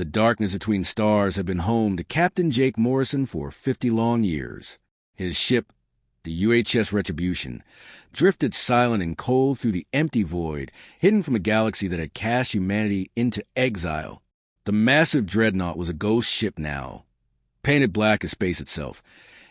The darkness between stars had been home to Captain Jake Morrison for 50 long years. His ship, the UHS Retribution, drifted silent and cold through the empty void, hidden from a galaxy that had cast humanity into exile. The massive Dreadnought was a ghost ship now, painted black as space itself,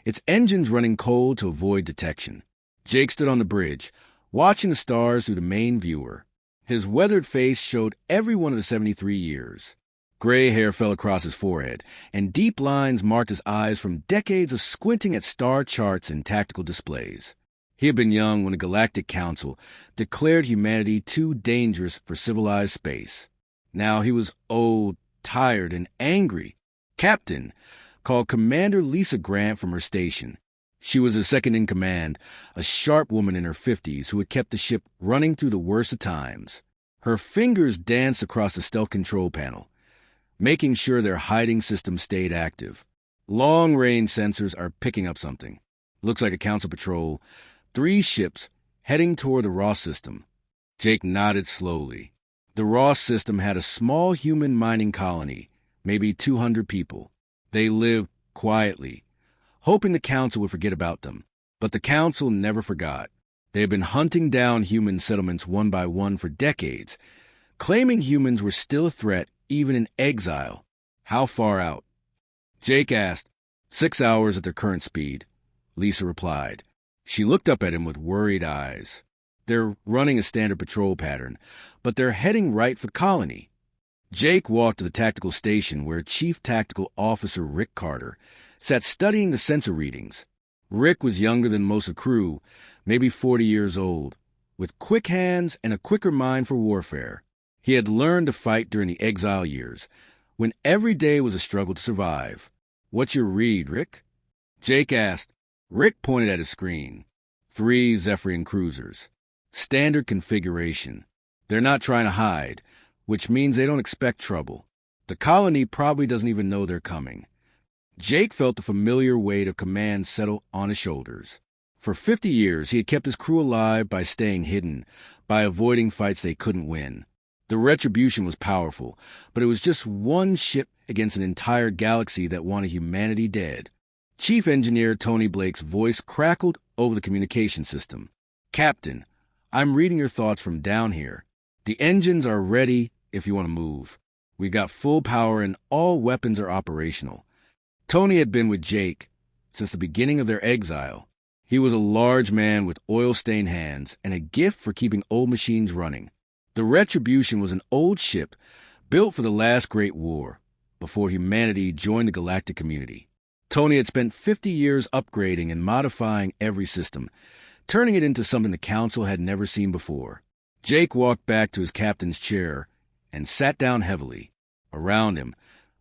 its engines running cold to avoid detection. Jake stood on the bridge, watching the stars through the main viewer. His weathered face showed every one of the 73 years. Gray hair fell across his forehead, and deep lines marked his eyes from decades of squinting at star charts and tactical displays. He had been young when the Galactic Council declared humanity too dangerous for civilized space. Now he was old, tired, and angry. Captain called Commander Lisa Grant from her station. She was his second-in-command, a sharp woman in her 50s who had kept the ship running through the worst of times. Her fingers danced across the stealth control panel, making sure their hiding system stayed active. Long-range sensors are picking up something. Looks like a council patrol. 3 ships heading toward the Ross system. Jake nodded slowly. The Ross system had a small human mining colony, maybe 200 people. They lived quietly, hoping the council would forget about them. But the council never forgot. They had been hunting down human settlements one by one for decades, claiming humans were still a threat even in exile. How far out? Jake asked. 6 hours at their current speed, Lisa replied. She looked up at him with worried eyes. They're running a standard patrol pattern, but they're heading right for the colony. Jake walked to the tactical station where Chief Tactical Officer Rick Carter sat studying the sensor readings. Rick was younger than most of the crew, maybe 40 years old, with quick hands and a quicker mind for warfare. He had learned to fight during the exile years, when every day was a struggle to survive. "What's your read, Rick?" Jake asked. Rick pointed at his screen. 3 Zephyrian cruisers. Standard configuration. They're not trying to hide, which means they don't expect trouble. The colony probably doesn't even know they're coming. Jake felt the familiar weight of command settle on his shoulders. For 50 years, he had kept his crew alive by staying hidden, by avoiding fights they couldn't win. The Retribution was powerful, but it was just one ship against an entire galaxy that wanted humanity dead. Chief Engineer Tony Blake's voice crackled over the communication system. "Captain, I'm reading your thoughts from down here. The engines are ready if you want to move. We've got full power and all weapons are operational." Tony had been with Jake since the beginning of their exile. He was a large man with oil-stained hands and a gift for keeping old machines running. The Retribution was an old ship built for the last Great War, before humanity joined the galactic community. Tony had spent 50 years upgrading and modifying every system, turning it into something the Council had never seen before. Jake walked back to his captain's chair and sat down heavily. Around him,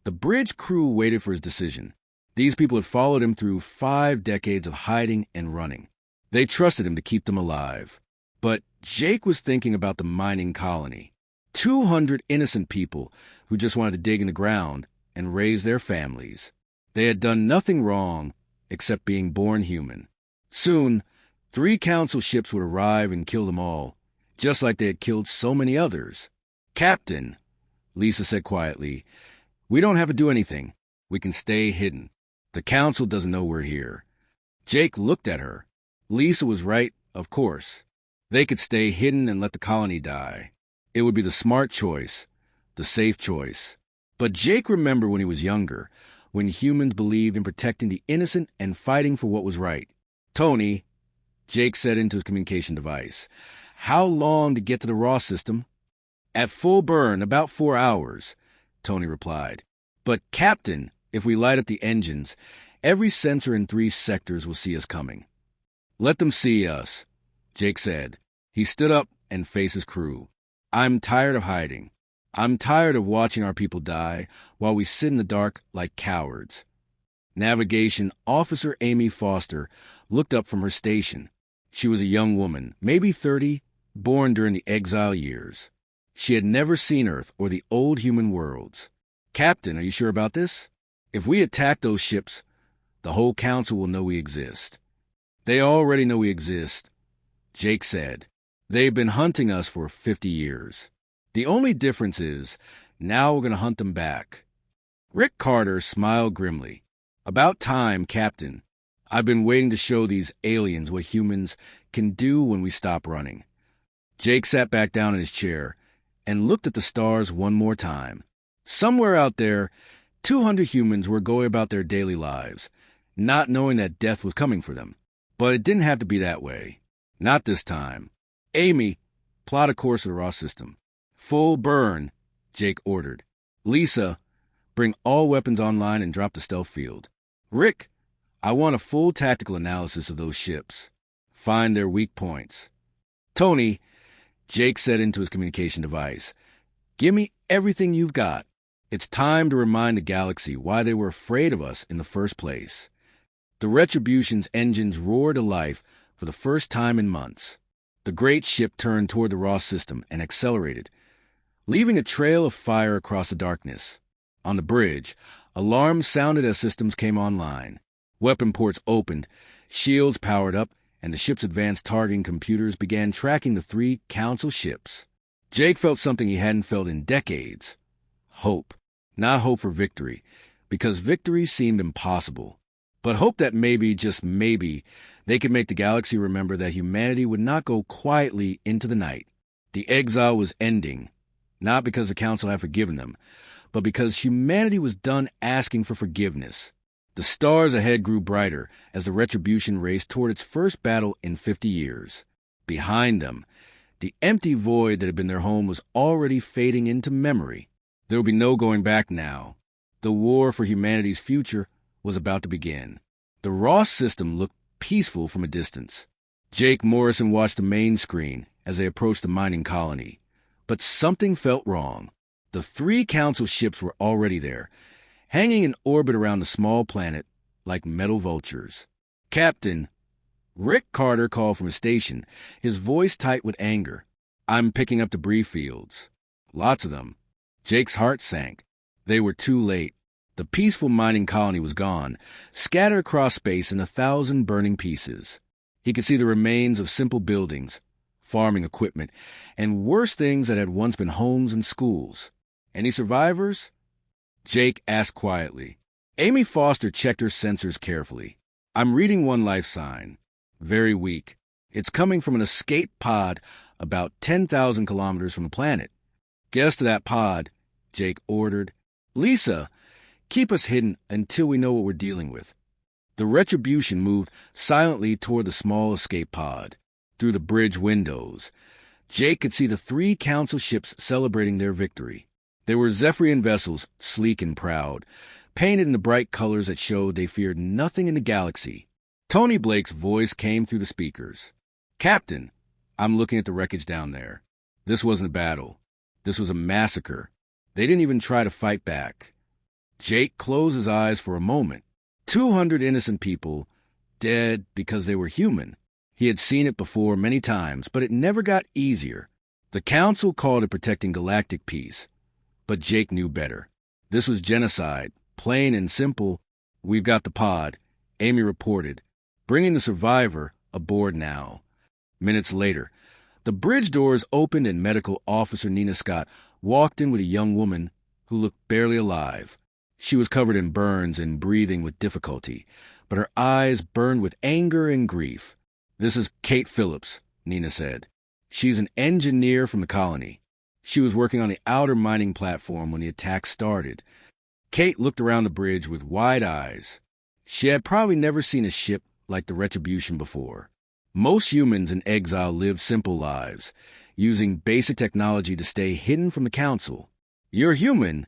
the bridge crew waited for his decision. These people had followed him through 5 decades of hiding and running. They trusted him to keep them alive. But Jake was thinking about the mining colony. 200 innocent people who just wanted to dig in the ground and raise their families. They had done nothing wrong except being born human. Soon, 3 council ships would arrive and kill them all, just like they had killed so many others. "Captain," Lisa said quietly, "we don't have to do anything. We can stay hidden. The council doesn't know we're here." Jake looked at her. Lisa was right, of course. They could stay hidden and let the colony die. It would be the smart choice, the safe choice. But Jake remembered when he was younger, when humans believed in protecting the innocent and fighting for what was right. "Tony," Jake said into his communication device, "how long to get to the Ross system?" "At full burn, about 4 hours," Tony replied. "But, Captain, if we light up the engines, every sensor in 3 sectors will see us coming." "Let them see us," Jake said. He stood up and faced his crew. "I'm tired of hiding. I'm tired of watching our people die while we sit in the dark like cowards." Navigation Officer Amy Foster looked up from her station. She was a young woman, maybe 30, born during the exile years. She had never seen Earth or the old human worlds. "Captain, are you sure about this? If we attack those ships, the whole council will know we exist." "They already know we exist," Jake said. "They've been hunting us for 50 years. The only difference is, now we're going to hunt them back. Rick Carter smiled grimly. About time, Captain. I've been waiting to show these aliens what humans can do when we stop running. Jake sat back down in his chair and looked at the stars one more time. Somewhere out there, 200 humans were going about their daily lives, not knowing that death was coming for them. But it didn't have to be that way. Not this time. Amy, plot a course of the Ross system. Full burn, Jake ordered. Lisa, bring all weapons online and drop the stealth field. Rick, I want a full tactical analysis of those ships. Find their weak points. Tony, Jake said into his communication device, give me everything you've got. It's time to remind the galaxy why they were afraid of us in the first place. The Retribution's engines roared to life for the first time in months. The great ship turned toward the Ross system and accelerated, leaving a trail of fire across the darkness. On the bridge, alarms sounded as systems came online. Weapon ports opened, shields powered up, and the ship's advanced targeting computers began tracking the 3 Council ships. Jake felt something he hadn't felt in decades. Hope. Not hope for victory, because victory seemed impossible. But hope that maybe, just maybe, they could make the galaxy remember that humanity would not go quietly into the night. The exile was ending, not because the Council had forgiven them, but because humanity was done asking for forgiveness. The stars ahead grew brighter as the Retribution raced toward its first battle in 50 years. Behind them, the empty void that had been their home was already fading into memory. There would be no going back now. The war for humanity's future was about to begin. The Ross system looked peaceful from a distance. Jake Morrison watched the main screen as they approached the mining colony. But something felt wrong. The 3 Council ships were already there, hanging in orbit around the small planet like metal vultures. Captain, Rick Carter called from his station, his voice tight with anger. I'm picking up debris fields. Lots of them. Jake's heart sank. They were too late. The peaceful mining colony was gone, scattered across space in 1,000 burning pieces. He could see the remains of simple buildings, farming equipment, and worse things that had once been homes and schools. Any survivors? Jake asked quietly. Amy Foster checked her sensors carefully. I'm reading one life sign. Very weak. It's coming from an escape pod about 10,000 kilometers from the planet. Get us to that pod, Jake ordered. Lisa, keep us hidden until we know what we're dealing with. The Retribution moved silently toward the small escape pod. Through the bridge windows, Jake could see the 3 Council ships celebrating their victory. They were Zephyrian vessels, sleek and proud, painted in the bright colors that showed they feared nothing in the galaxy. Tony Blake's voice came through the speakers. Captain, I'm looking at the wreckage down there. This wasn't a battle. This was a massacre. They didn't even try to fight back. Jake closed his eyes for a moment. 200 innocent people, dead because they were human. He had seen it before many times, but it never got easier. The Council called it protecting galactic peace. But Jake knew better. This was genocide, plain and simple. We've got the pod, Amy reported, bringing the survivor aboard now. Minutes later, the bridge doors opened and Medical Officer Nina Scott walked in with a young woman who looked barely alive. She was covered in burns and breathing with difficulty, but her eyes burned with anger and grief. This is Kate Phillips, Nina said. She's an engineer from the colony. She was working on the outer mining platform when the attack started. Kate looked around the bridge with wide eyes. She had probably never seen a ship like the Retribution before. Most humans in exile lived simple lives, using basic technology to stay hidden from the Council. You're human,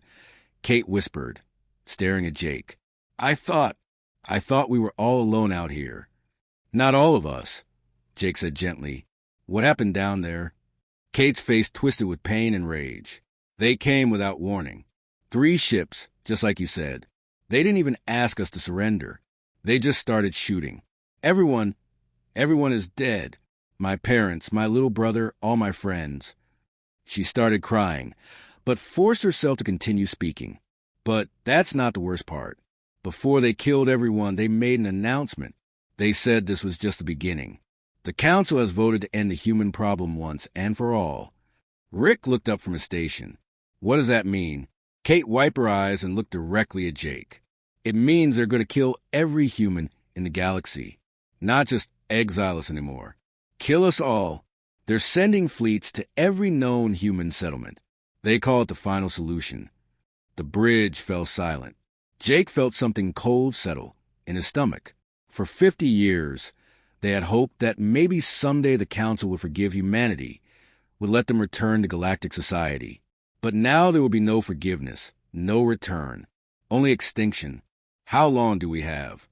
Kate whispered, staring at Jake. I thought we were all alone out here. Not all of us, Jake said gently. What happened down there? Kate's face twisted with pain and rage. They came without warning. 3 ships, just like you said. They didn't even ask us to surrender. They just started shooting. Everyone is dead. My parents, my little brother, all my friends. She started crying, but forced herself to continue speaking. But that's not the worst part. Before they killed everyone, they made an announcement. They said this was just the beginning. The Council has voted to end the human problem once and for all. Rick looked up from his station. What does that mean? Kate wiped her eyes and looked directly at Jake. It means they're going to kill every human in the galaxy. Not just exile us anymore. Kill us all. They're sending fleets to every known human settlement. They call it the final solution. The bridge fell silent. Jake felt something cold settle in his stomach. For 50 years, they had hoped that maybe someday the Council would forgive humanity, would let them return to galactic society. But now there will be no forgiveness, no return, only extinction. How long do we have?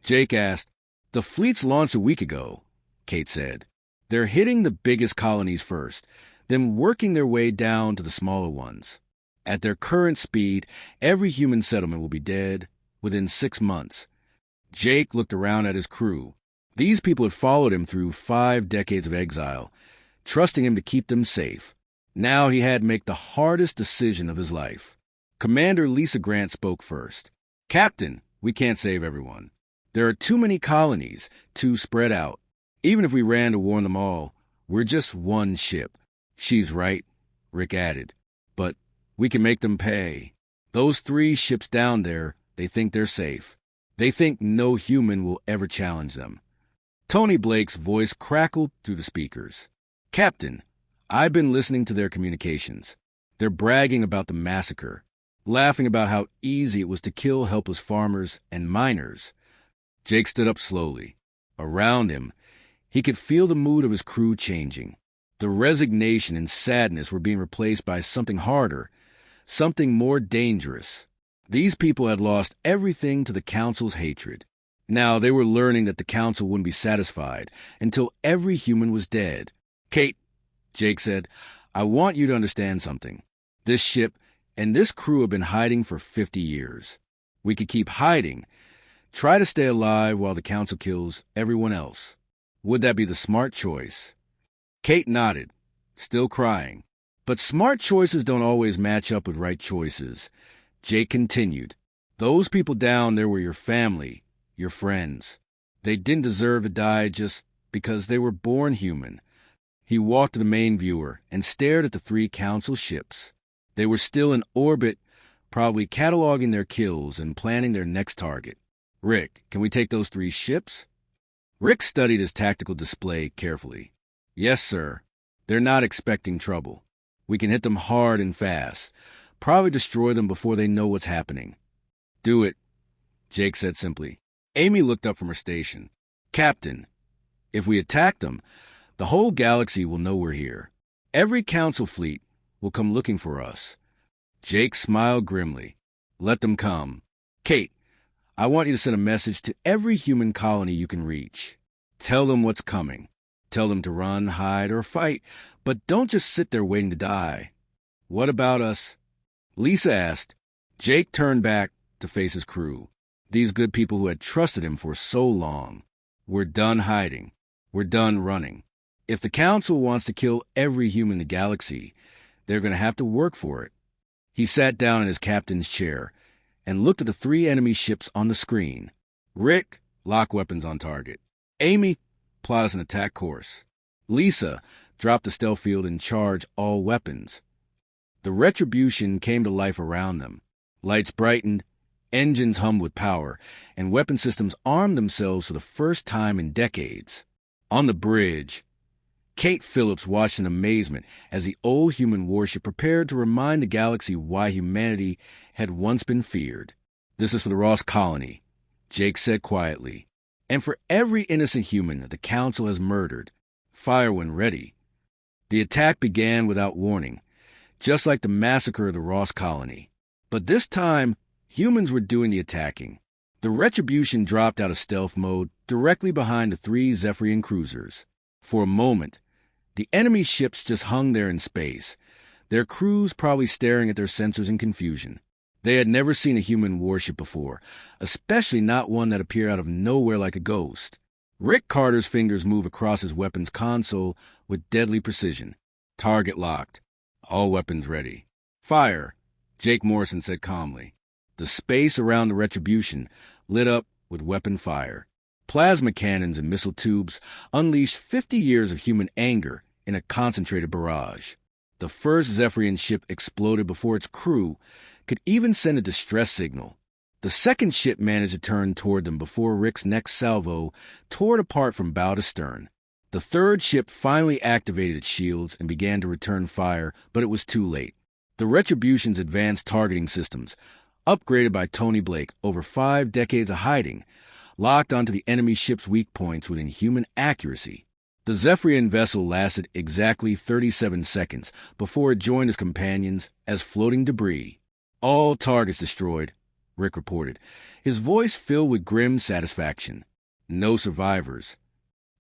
Jake asked. The fleets launched a week ago, Kate said. They're hitting the biggest colonies first, then working their way down to the smaller ones. At their current speed, every human settlement will be dead within 6 months. Jake looked around at his crew. These people had followed him through 5 decades of exile, trusting him to keep them safe. Now he had to make the hardest decision of his life. Commander Lisa Grant spoke first. Captain, we can't save everyone. There are too many colonies, too spread out. Even if we ran to warn them all, we're just one ship. She's right, Rick added. But we can make them pay. Those 3 ships down there, they think they're safe. They think no human will ever challenge them. Tony Blake's voice crackled through the speakers. Captain, I've been listening to their communications. They're bragging about the massacre, laughing about how easy it was to kill helpless farmers and miners. Jake stood up slowly. Around him, he could feel the mood of his crew changing. The resignation and sadness were being replaced by something harder, something more dangerous. These people had lost everything to the Council's hatred. Now they were learning that the Council wouldn't be satisfied until every human was dead. Kate, Jake said, I want you to understand something. This ship and this crew have been hiding for 50 years. We could keep hiding, try to stay alive while the Council kills everyone else. Would that be the smart choice? Kate nodded, still crying. But smart choices don't always match up with right choices. Jake continued. Those people down there were your family, your friends. They didn't deserve to die just because they were born human. He walked to the main viewer and stared at the 3 Council ships. They were still in orbit, probably cataloging their kills and planning their next target. Rick, can we take those 3 ships? Rick studied his tactical display carefully. Yes, sir. They're not expecting trouble. We can hit them hard and fast. Probably destroy them before they know what's happening. Do it, Jake said simply. Amy looked up from her station. Captain, if we attack them, the whole galaxy will know we're here. Every Council fleet will come looking for us. Jake smiled grimly. Let them come. Kate, I want you to send a message to every human colony you can reach. Tell them what's coming. Tell them to run, hide, or fight, but don't just sit there waiting to die. What about us? Lisa asked. Jake turned back to face his crew. These good people who had trusted him for so long. We're done hiding. We're done running. If the Council wants to kill every human in the galaxy, they're going to have to work for it. He sat down in his captain's chair and looked at the 3 enemy ships on the screen. Rick, lock weapons on target. Amy, plot us an attack course. Lisa, drop the stealth field and charge all weapons. The retribution came to life around them. Lights brightened, engines hummed with power, and weapon systems armed themselves for the first time in decades. On the bridge, Kate Phillips watched in amazement as the old human warship prepared to remind the galaxy why humanity had once been feared. This is for the Ross colony, Jake said quietly, and for every innocent human that the Council has murdered. Fire when ready. The attack began without warning, just like the massacre of the Ross colony. But this time, humans were doing the attacking. The Retribution dropped out of stealth mode directly behind the 3 Zephyrian cruisers. For a moment, the enemy ships just hung there in space, their crews probably staring at their sensors in confusion. They had never seen a human warship before, especially not one that appeared out of nowhere like a ghost. Rick Carter's fingers moved across his weapons console with deadly precision. Target locked. All weapons ready. Fire, Jake Morrison said calmly. The space around the Retribution lit up with weapon fire. Plasma cannons and missile tubes unleashed 50 years of human anger in a concentrated barrage. The first Zephyrian ship exploded before its crew could even send a distress signal. The second ship managed to turn toward them before Rick's next salvo tore it apart from bow to stern. The third ship finally activated its shields and began to return fire, but it was too late. The Retribution's advanced targeting systems, upgraded by Tony Blake over 5 decades of hiding, locked onto the enemy ship's weak points with inhuman accuracy. The Zephyrian vessel lasted exactly 37 seconds before it joined its companions as floating debris. All targets destroyed, Rick reported, his voice filled with grim satisfaction. No survivors.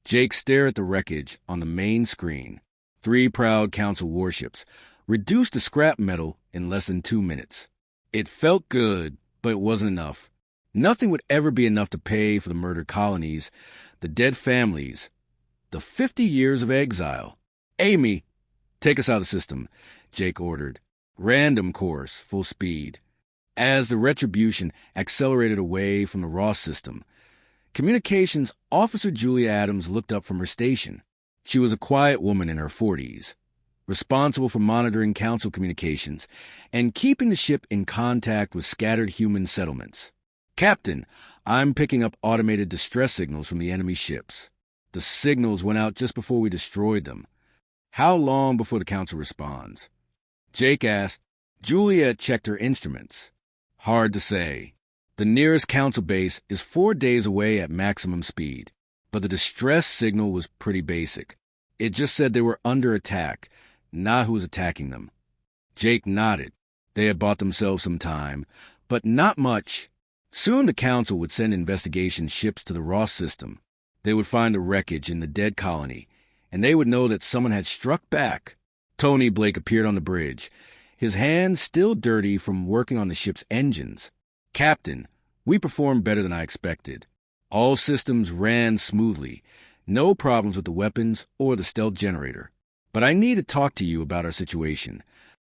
Jake stared at the wreckage on the main screen. 3 proud Council warships, reduced to scrap metal in less than 2 minutes. It felt good, but it wasn't enough. Nothing would ever be enough to pay for the murdered colonies, the dead families, the 50 years of exile. Amy, take us out of the system, Jake ordered. Random course, full speed. As the Retribution accelerated away from the Ross system, Communications Officer Julia Adams looked up from her station. She was a quiet woman in her 40s, responsible for monitoring Council communications and keeping the ship in contact with scattered human settlements. Captain, I'm picking up automated distress signals from the enemy ships. The signals went out just before we destroyed them. How long before the Council responds? Jake asked. Julia checked her instruments. Hard to say. The nearest Council base is 4 days away at maximum speed, but the distress signal was pretty basic. It just said they were under attack, not who was attacking them. Jake nodded. They had bought themselves some time, but not much. Soon the Council would send investigation ships to the Ross system. They would find the wreckage in the dead colony, and they would know that someone had struck back. Tony Blake appeared on the bridge, his hands still dirty from working on the ship's engines. Captain, we performed better than I expected. All systems ran smoothly. No problems with the weapons or the stealth generator. But I need to talk to you about our situation.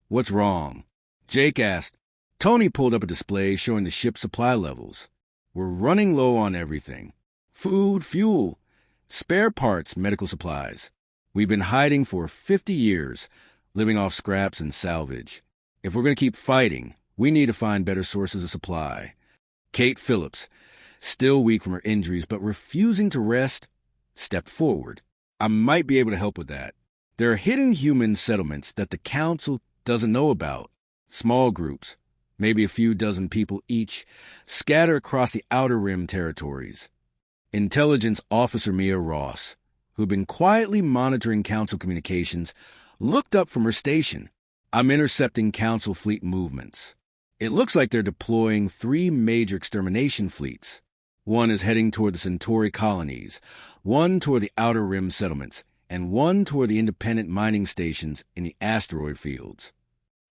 What's wrong? Jake asked. Tony pulled up a display showing the ship's supply levels. We're running low on everything. Food, fuel, spare parts, medical supplies. We've been hiding for 50 years, living off scraps and salvage. If we're going to keep fighting, we need to find better sources of supply. Kate Phillips, still weak from her injuries but refusing to rest, stepped forward. I might be able to help with that. There are hidden human settlements that the Council doesn't know about. Small groups, maybe a few dozen people each, scattered across the Outer Rim territories. Intelligence Officer Mia Ross, who'd been quietly monitoring Council communications, looked up from her station. I'm intercepting Council fleet movements. It looks like they're deploying 3 major extermination fleets. One is heading toward the Centauri colonies, one toward the Outer Rim settlements, and one toward the independent mining stations in the asteroid fields.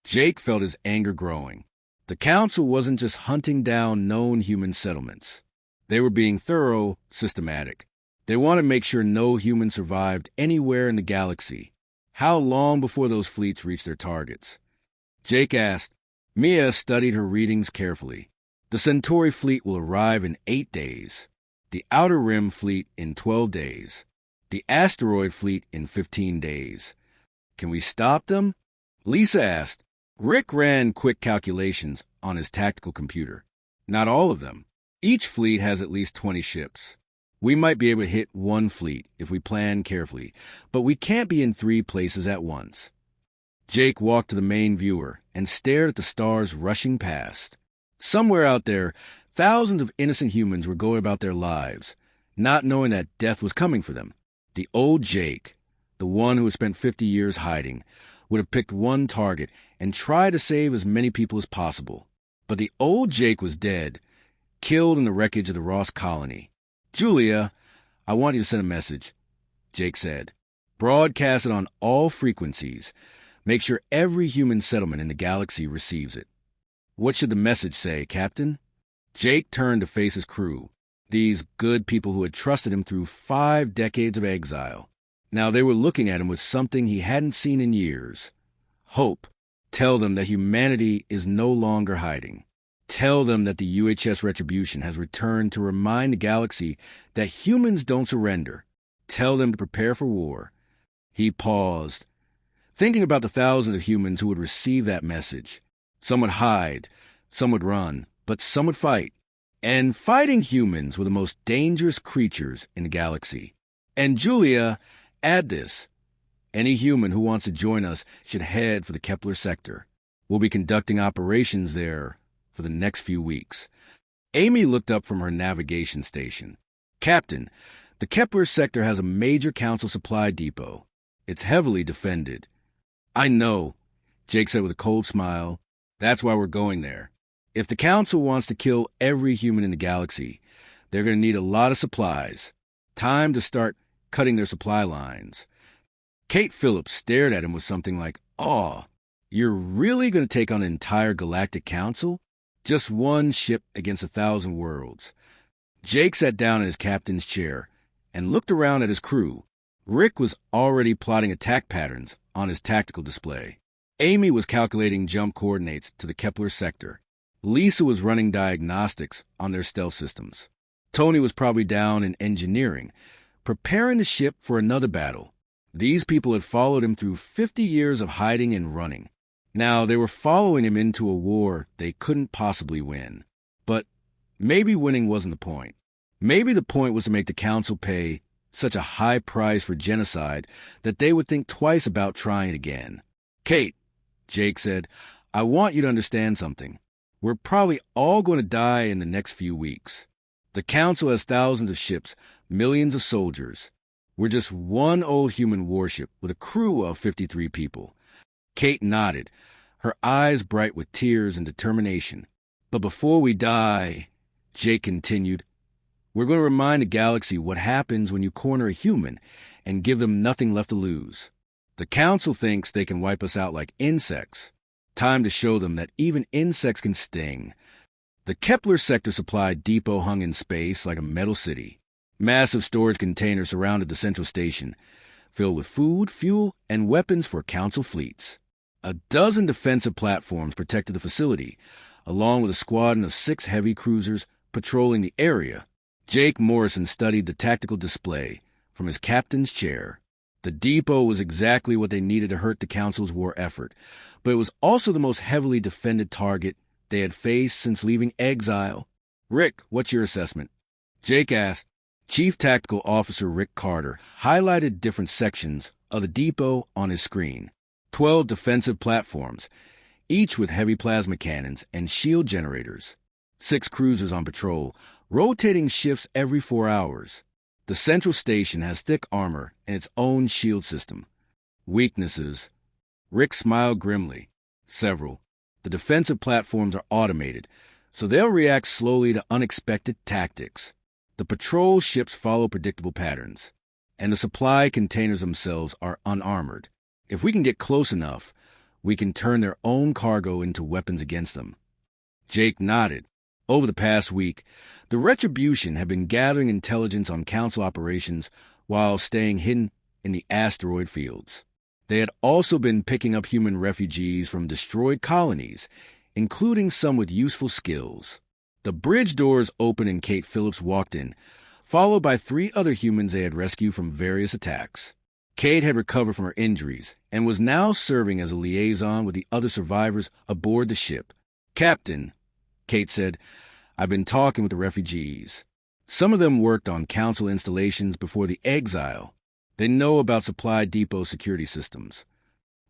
Jake felt his anger growing. The Council wasn't just hunting down known human settlements. They were being thorough, systematic. They wanted to make sure no human survived anywhere in the galaxy. How long before those fleets reached their targets? Jake asked. Mia studied her readings carefully. The Centauri fleet will arrive in 8 days. The Outer Rim fleet in 12 days. The asteroid fleet in 15 days. Can we stop them? Lisa asked. Rick ran quick calculations on his tactical computer. Not all of them. Each fleet has at least 20 ships. We might be able to hit 1 fleet if we plan carefully, but we can't be in 3 places at once. Jake walked to the main viewer and stared at the stars rushing past. Somewhere out there, thousands of innocent humans were going about their lives, not knowing that death was coming for them. The old Jake, the one who had spent 50 years hiding, would have picked one target and tried to save as many people as possible. But the old Jake was dead, killed in the wreckage of the Ross colony. Julia, I want you to send a message, Jake said. Broadcast it on all frequencies. Make sure every human settlement in the galaxy receives it. What should the message say, Captain? Jake turned to face his crew, these good people who had trusted him through 5 decades of exile. Now they were looking at him with something he hadn't seen in years. Hope. Tell them that humanity is no longer hiding. Tell them that the UHS Retribution has returned to remind the galaxy that humans don't surrender. Tell them to prepare for war. He paused. thinking about the thousands of humans who would receive that message. Some would hide, some would run, but some would fight. And fighting humans were the most dangerous creatures in the galaxy. And Julia, add this. Any human who wants to join us should head for the Kepler sector. We'll be conducting operations there for the next few weeks. Amy looked up from her navigation station. Captain, the Kepler sector has a major council supply depot. It's heavily defended. I know, Jake said with a cold smile. That's why we're going there. If the council wants to kill every human in the galaxy, they're going to need a lot of supplies. Time to start cutting their supply lines. Kate Phillips stared at him with something like awe. You're really going to take on an entire galactic council? Just one ship against 1,000 worlds. Jake sat down in his captain's chair and looked around at his crew. Rick was already plotting attack patterns on his tactical display. Amy was calculating jump coordinates to the Kepler sector. Lisa was running diagnostics on their stealth systems. Tony was probably down in engineering, preparing the ship for another battle. These people had followed him through 50 years of hiding and running. Now they were following him into a war they couldn't possibly win. But maybe winning wasn't the point. Maybe the point was to make the council pay such a high price for genocide that they would think twice about trying it again. Kate, Jake said, I want you to understand something. We're probably all going to die in the next few weeks. The council has thousands of ships, millions of soldiers. We're just one old human warship with a crew of 53 people. Kate nodded, her eyes bright with tears and determination. But before we die, Jake continued, we're going to remind the galaxy what happens when you corner a human and give them nothing left to lose. The council thinks they can wipe us out like insects. Time to show them that even insects can sting. The Kepler sector supply depot hung in space like a metal city. Massive storage containers surrounded the central station, filled with food, fuel, and weapons for council fleets. A dozen defensive platforms protected the facility, along with a squadron of 6 heavy cruisers patrolling the area. Jake Morrison studied the tactical display from his captain's chair. The depot was exactly what they needed to hurt the council's war effort, but it was also the most heavily defended target they had faced since leaving exile. Rick, what's your assessment? Jake asked. Chief Tactical Officer Rick Carter highlighted different sections of the depot on his screen. 12 defensive platforms, each with heavy plasma cannons and shield generators. 6 cruisers on patrol, rotating shifts every 4 hours. The central station has thick armor and its own shield system. Weaknesses. Rick smiled grimly. Several. The defensive platforms are automated, so they'll react slowly to unexpected tactics. The patrol ships follow predictable patterns, and the supply containers themselves are unarmored. If we can get close enough, we can turn their own cargo into weapons against them. Jake nodded. Over the past week, the Retribution had been gathering intelligence on council operations while staying hidden in the asteroid fields. They had also been picking up human refugees from destroyed colonies, including some with useful skills. The bridge doors opened and Kate Phillips walked in, followed by 3 other humans they had rescued from various attacks. Kate had recovered from her injuries and was now serving as a liaison with the other survivors aboard the ship. Captain, Kate said, I've been talking with the refugees. Some of them worked on council installations before the exile. They know about supply depot security systems.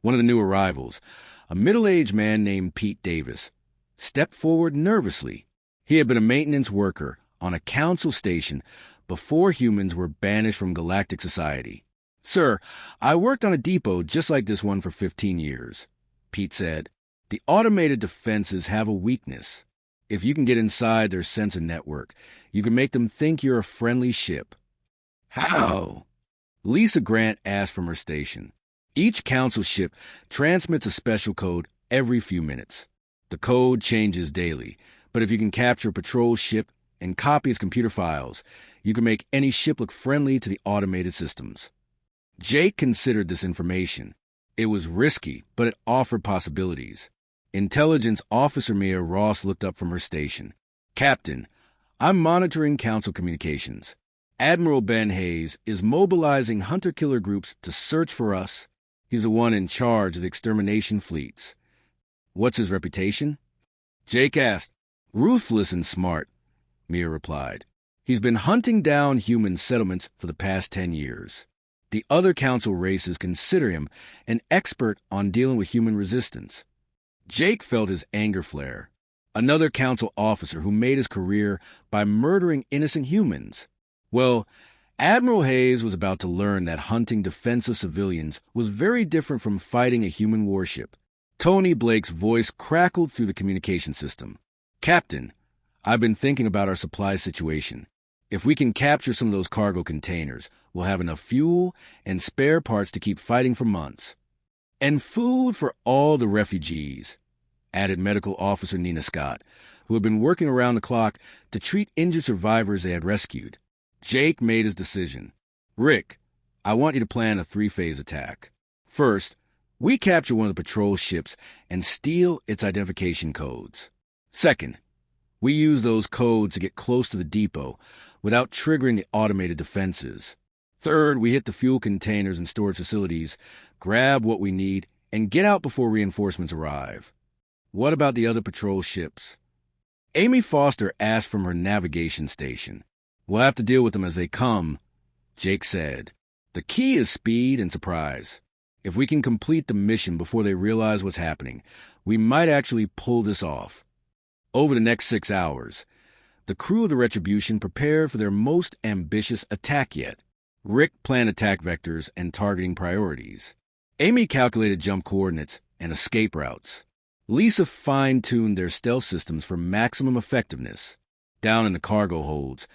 One of the new arrivals, a middle-aged man named Pete Davis, stepped forward nervously. He had been a maintenance worker on a council station before humans were banished from galactic society. Sir, I worked on a depot just like this one for 15 years, Pete said. The automated defenses have a weakness. If you can get inside their sensor network, you can make them think you're a friendly ship. How? Lisa Grant asked from her station. Each council ship transmits a special code every few minutes. The code changes daily, but if you can capture a patrol ship and copy its computer files, you can make any ship look friendly to the automated systems. Jake considered this information. It was risky, but it offered possibilities. Intelligence Officer Mia Ross looked up from her station. Captain, I'm monitoring council communications. Admiral Ben Hayes is mobilizing hunter-killer groups to search for us. He's the one in charge of the extermination fleets. What's his reputation? Jake asked. Ruthless and smart, Mia replied. He's been hunting down human settlements for the past 10 years. The other council races consider him an expert on dealing with human resistance. Jake felt his anger flare. Another council officer who made his career by murdering innocent humans. Well, Admiral Hayes was about to learn that hunting defenseless civilians was very different from fighting a human warship. Tony Blake's voice crackled through the communication system. Captain, I've been thinking about our supply situation. If we can capture some of those cargo containers, we'll have enough fuel and spare parts to keep fighting for months. And food for all the refugees, added Medical Officer Nina Scott, who had been working around the clock to treat injured survivors they had rescued. Jake made his decision. Rick, I want you to plan a 3-phase attack. First, we capture one of the patrol ships and steal its identification codes. Second, we use those codes to get close to the depot without triggering the automated defenses. Third, we hit the fuel containers and storage facilities, grab what we need, and get out before reinforcements arrive. What about the other patrol ships? Amy Foster asked from her navigation station. We'll have to deal with them as they come, Jake said. The key is speed and surprise. If we can complete the mission before they realize what's happening, we might actually pull this off. Over the next 6 hours, the crew of the Retribution prepared for their most ambitious attack yet. Rick planned attack vectors and targeting priorities. Amy calculated jump coordinates and escape routes. Lisa fine-tuned their stealth systems for maximum effectiveness. Down in the cargo holds,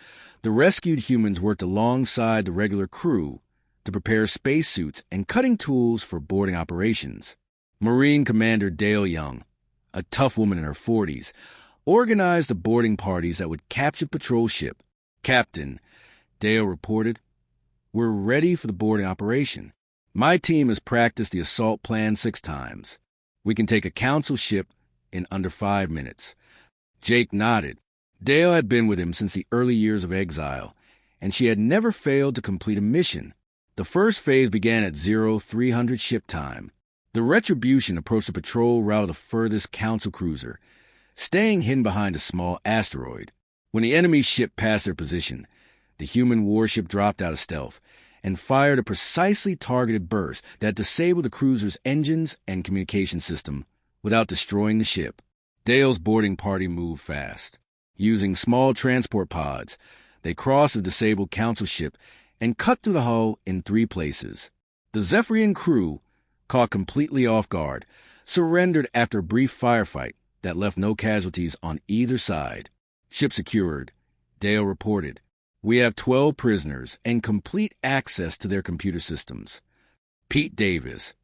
the rescued humans worked alongside the regular crew to prepare spacesuits and cutting tools for boarding operations. Marine Commander Dale Young, a tough woman in her 40s, organized the boarding parties that would capture the patrol ship. Captain, Dale reported, we're ready for the boarding operation. My team has practiced the assault plan 6 times. We can take a council ship in under 5 minutes. Jake nodded. Dale had been with him since the early years of exile, and she had never failed to complete a mission. The first phase began at 0300 ship time. The Retribution approached the patrol route of the furthest council cruiser, staying hidden behind a small asteroid. When the enemy ship passed their position, the human warship dropped out of stealth and fired a precisely targeted burst that disabled the cruiser's engines and communication system without destroying the ship. Dale's boarding party moved fast. Using small transport pods, they crossed the disabled council ship and cut through the hull in 3 places. The Zephyrian crew, caught completely off guard, surrendered after a brief firefight that left no casualties on either side. Ship secured, Dale reported. We have 12 prisoners and complete access to their computer systems. Pete Davis,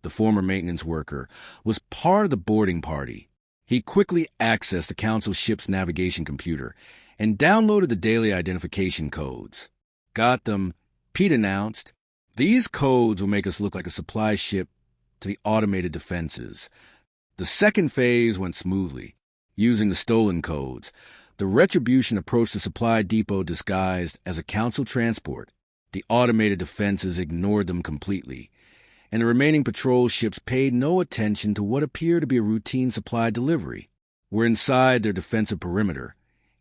the former maintenance worker, was part of the boarding party. He quickly accessed the council ship's navigation computer and downloaded the daily identification codes. Got them, Pete announced. These codes will make us look like a supply ship to the automated defenses. The second phase went smoothly. Using the stolen codes, the Retribution approached the supply depot disguised as a council transport. The automated defenses ignored them completely, and the remaining patrol ships paid no attention to what appeared to be a routine supply delivery. We're inside their defensive perimeter,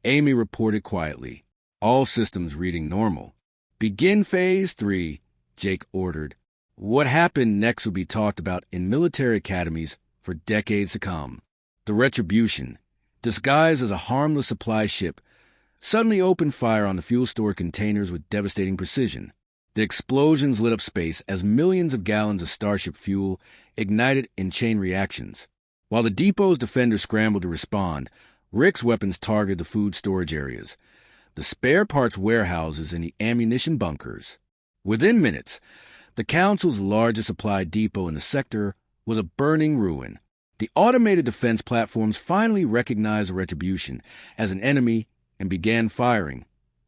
Amy reported quietly, all systems reading normal. Begin Phase 3, Jake ordered. What happened next will be talked about in military academies for decades to come. The Retribution, disguised as a harmless supply ship, suddenly opened fire on the fuel store containers with devastating precision. The explosions lit up space as millions of gallons of Starship fuel ignited in chain reactions. While the depot's defenders scrambled to respond, Rick's weapons targeted the food storage areas, the spare parts warehouses, and the ammunition bunkers. Within minutes, the Council's largest supply depot in the sector was a burning ruin. The automated defense platforms finally recognized the Retribution as an enemy and began firing,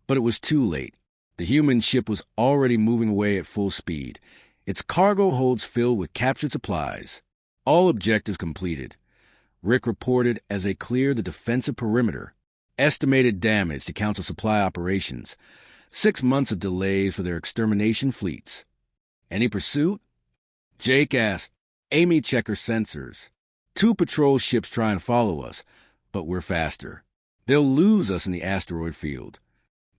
but it was too late. The human ship was already moving away at full speed, its cargo holds filled with captured supplies. All objectives completed, Rick reported as they cleared the defensive perimeter. Estimated damage to Council supply operations, 6 months of delays for their extermination fleets. Any pursuit? Jake asked. Amy checked her sensors. 2 patrol ships trying to follow us, but we're faster. They'll lose us in the asteroid field.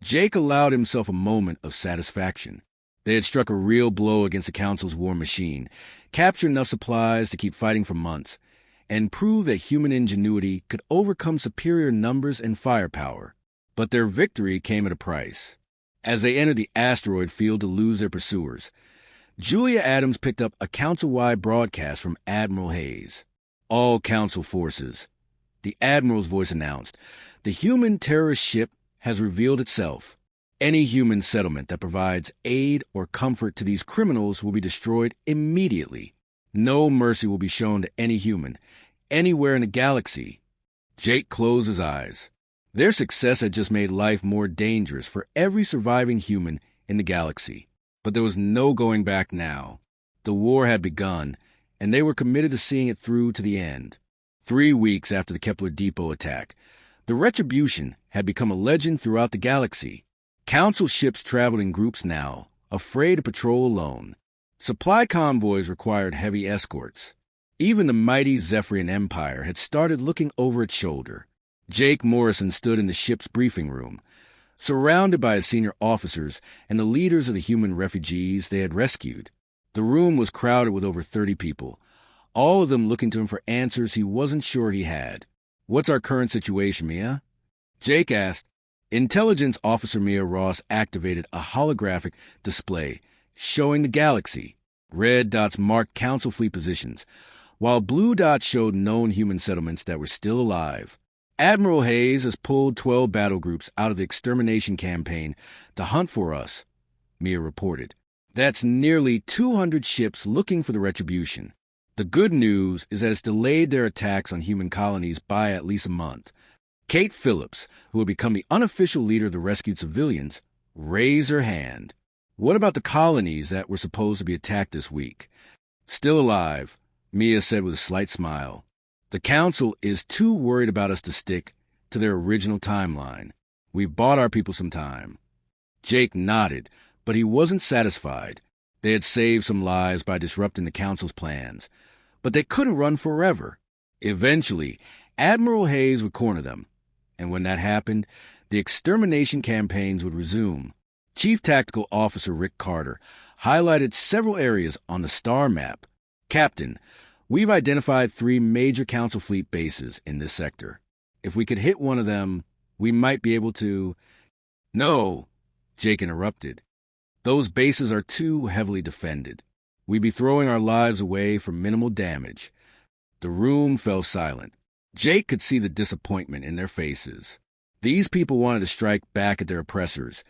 Jake allowed himself a moment of satisfaction. They had struck a real blow against the Council's war machine, captured enough supplies to keep fighting for months, and proved that human ingenuity could overcome superior numbers and firepower. But their victory came at a price. As they entered the asteroid field to lose their pursuers, Julia Adams picked up a Council-wide broadcast from Admiral Hayes. All Council forces. The Admiral's voice announced, the human terrorist ship has revealed itself. Any human settlement that provides aid or comfort to these criminals will be destroyed immediately. No mercy will be shown to any human, anywhere in the galaxy. Jake closed his eyes. Their success had just made life more dangerous for every surviving human in the galaxy. But there was no going back now. The war had begun, and they were committed to seeing it through to the end. 3 weeks after the Kepler Depot attack, the Retribution had become a legend throughout the galaxy. Council ships traveled in groups now, afraid to patrol alone. Supply convoys required heavy escorts. Even the mighty Zephyrian Empire had started looking over its shoulder. Jake Morrison stood in the ship's briefing room, surrounded by his senior officers and the leaders of the human refugees they had rescued. The room was crowded with over 30 people, all of them looking to him for answers he wasn't sure he had. What's our current situation, Mia? Jake asked. Intelligence Officer Mia Ross activated a holographic display showing the galaxy. Red dots marked Council fleet positions, while blue dots showed known human settlements that were still alive. Admiral Hayes has pulled 12 battle groups out of the extermination campaign to hunt for us, Mia reported. That's nearly 200 ships looking for the Retribution. The good news is that it's delayed their attacks on human colonies by at least a month. Kate Phillips, who had become the unofficial leader of the rescued civilians, raised her hand. What about the colonies that were supposed to be attacked this week? Still alive, Mia said with a slight smile. The Council is too worried about us to stick to their original timeline. We've bought our people some time. Jake nodded, but he wasn't satisfied. They had saved some lives by disrupting the Council's plans, but they couldn't run forever. Eventually, Admiral Hayes would corner them, and when that happened, the extermination campaigns would resume. Chief Tactical Officer Rick Carter highlighted several areas on the star map. Captain, we've identified 3 major Council fleet bases in this sector. If we could hit one of them, we might be able to... No, Jake interrupted. Those bases are too heavily defended. We'd be throwing our lives away for minimal damage. The room fell silent. Jake could see the disappointment in their faces. These people wanted to strike back at their oppressors,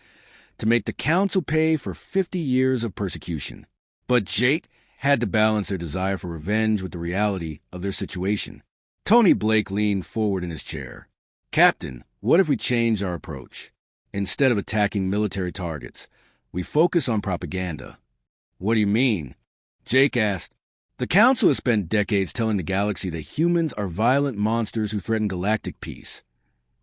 to make the Council pay for 50 years of persecution. But Jake had to balance their desire for revenge with the reality of their situation. Tony Blake leaned forward in his chair. Captain, what if we changed our approach? Instead of attacking military targets, we focus on propaganda. What do you mean? Jake asked. The Council has spent decades telling the galaxy that humans are violent monsters who threaten galactic peace,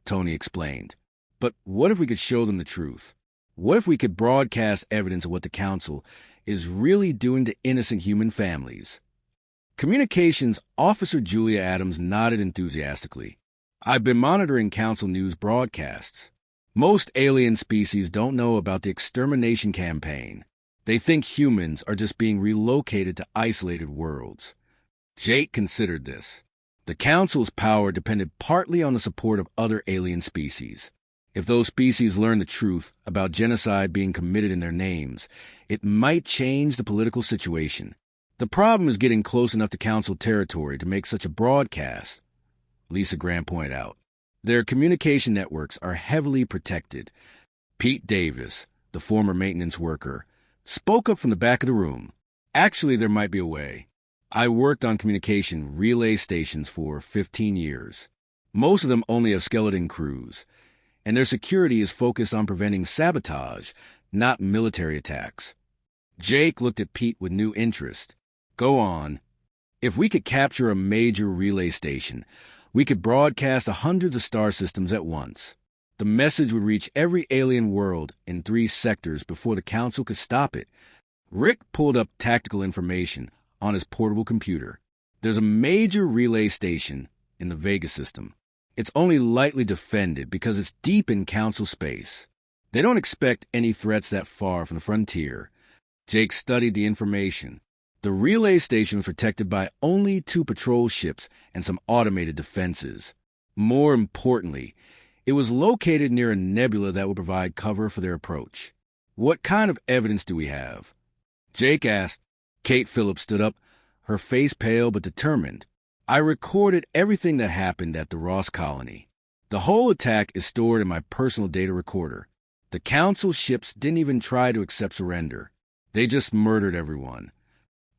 Tony explained. But what if we could show them the truth? What if we could broadcast evidence of what the Council is really doing to innocent human families? Communications Officer Julia Adams nodded enthusiastically. I've been monitoring Council news broadcasts. Most alien species don't know about the extermination campaign. They think humans are just being relocated to isolated worlds. Jake considered this. The Council's power depended partly on the support of other alien species. If those species learn the truth about genocide being committed in their names, it might change the political situation. The problem is getting close enough to Council territory to make such a broadcast, Lisa Grant pointed out. Their communication networks are heavily protected. Pete Davis, the former maintenance worker, spoke up from the back of the room. Actually, there might be a way. I worked on communication relay stations for 15 years. Most of them only have skeleton crews, and their security is focused on preventing sabotage, not military attacks. Jake looked at Pete with new interest. Go on. If we could capture a major relay station, we could broadcast to hundreds of star systems at once. The message would reach every alien world in 3 sectors before the Council could stop it. Rick pulled up tactical information, on his portable computer. There's a major relay station in the Vega system. It's only lightly defended because it's deep in Council space. They don't expect any threats that far from the frontier. Jake studied the information. The relay station was protected by only 2 patrol ships and some automated defenses. More importantly, it was located near a nebula that would provide cover for their approach. What kind of evidence do we have? Jake asked. Kate Phillips stood up, her face pale but determined. I recorded everything that happened at the Ross colony. The whole attack is stored in my personal data recorder. The Council ships didn't even try to accept surrender. They just murdered everyone.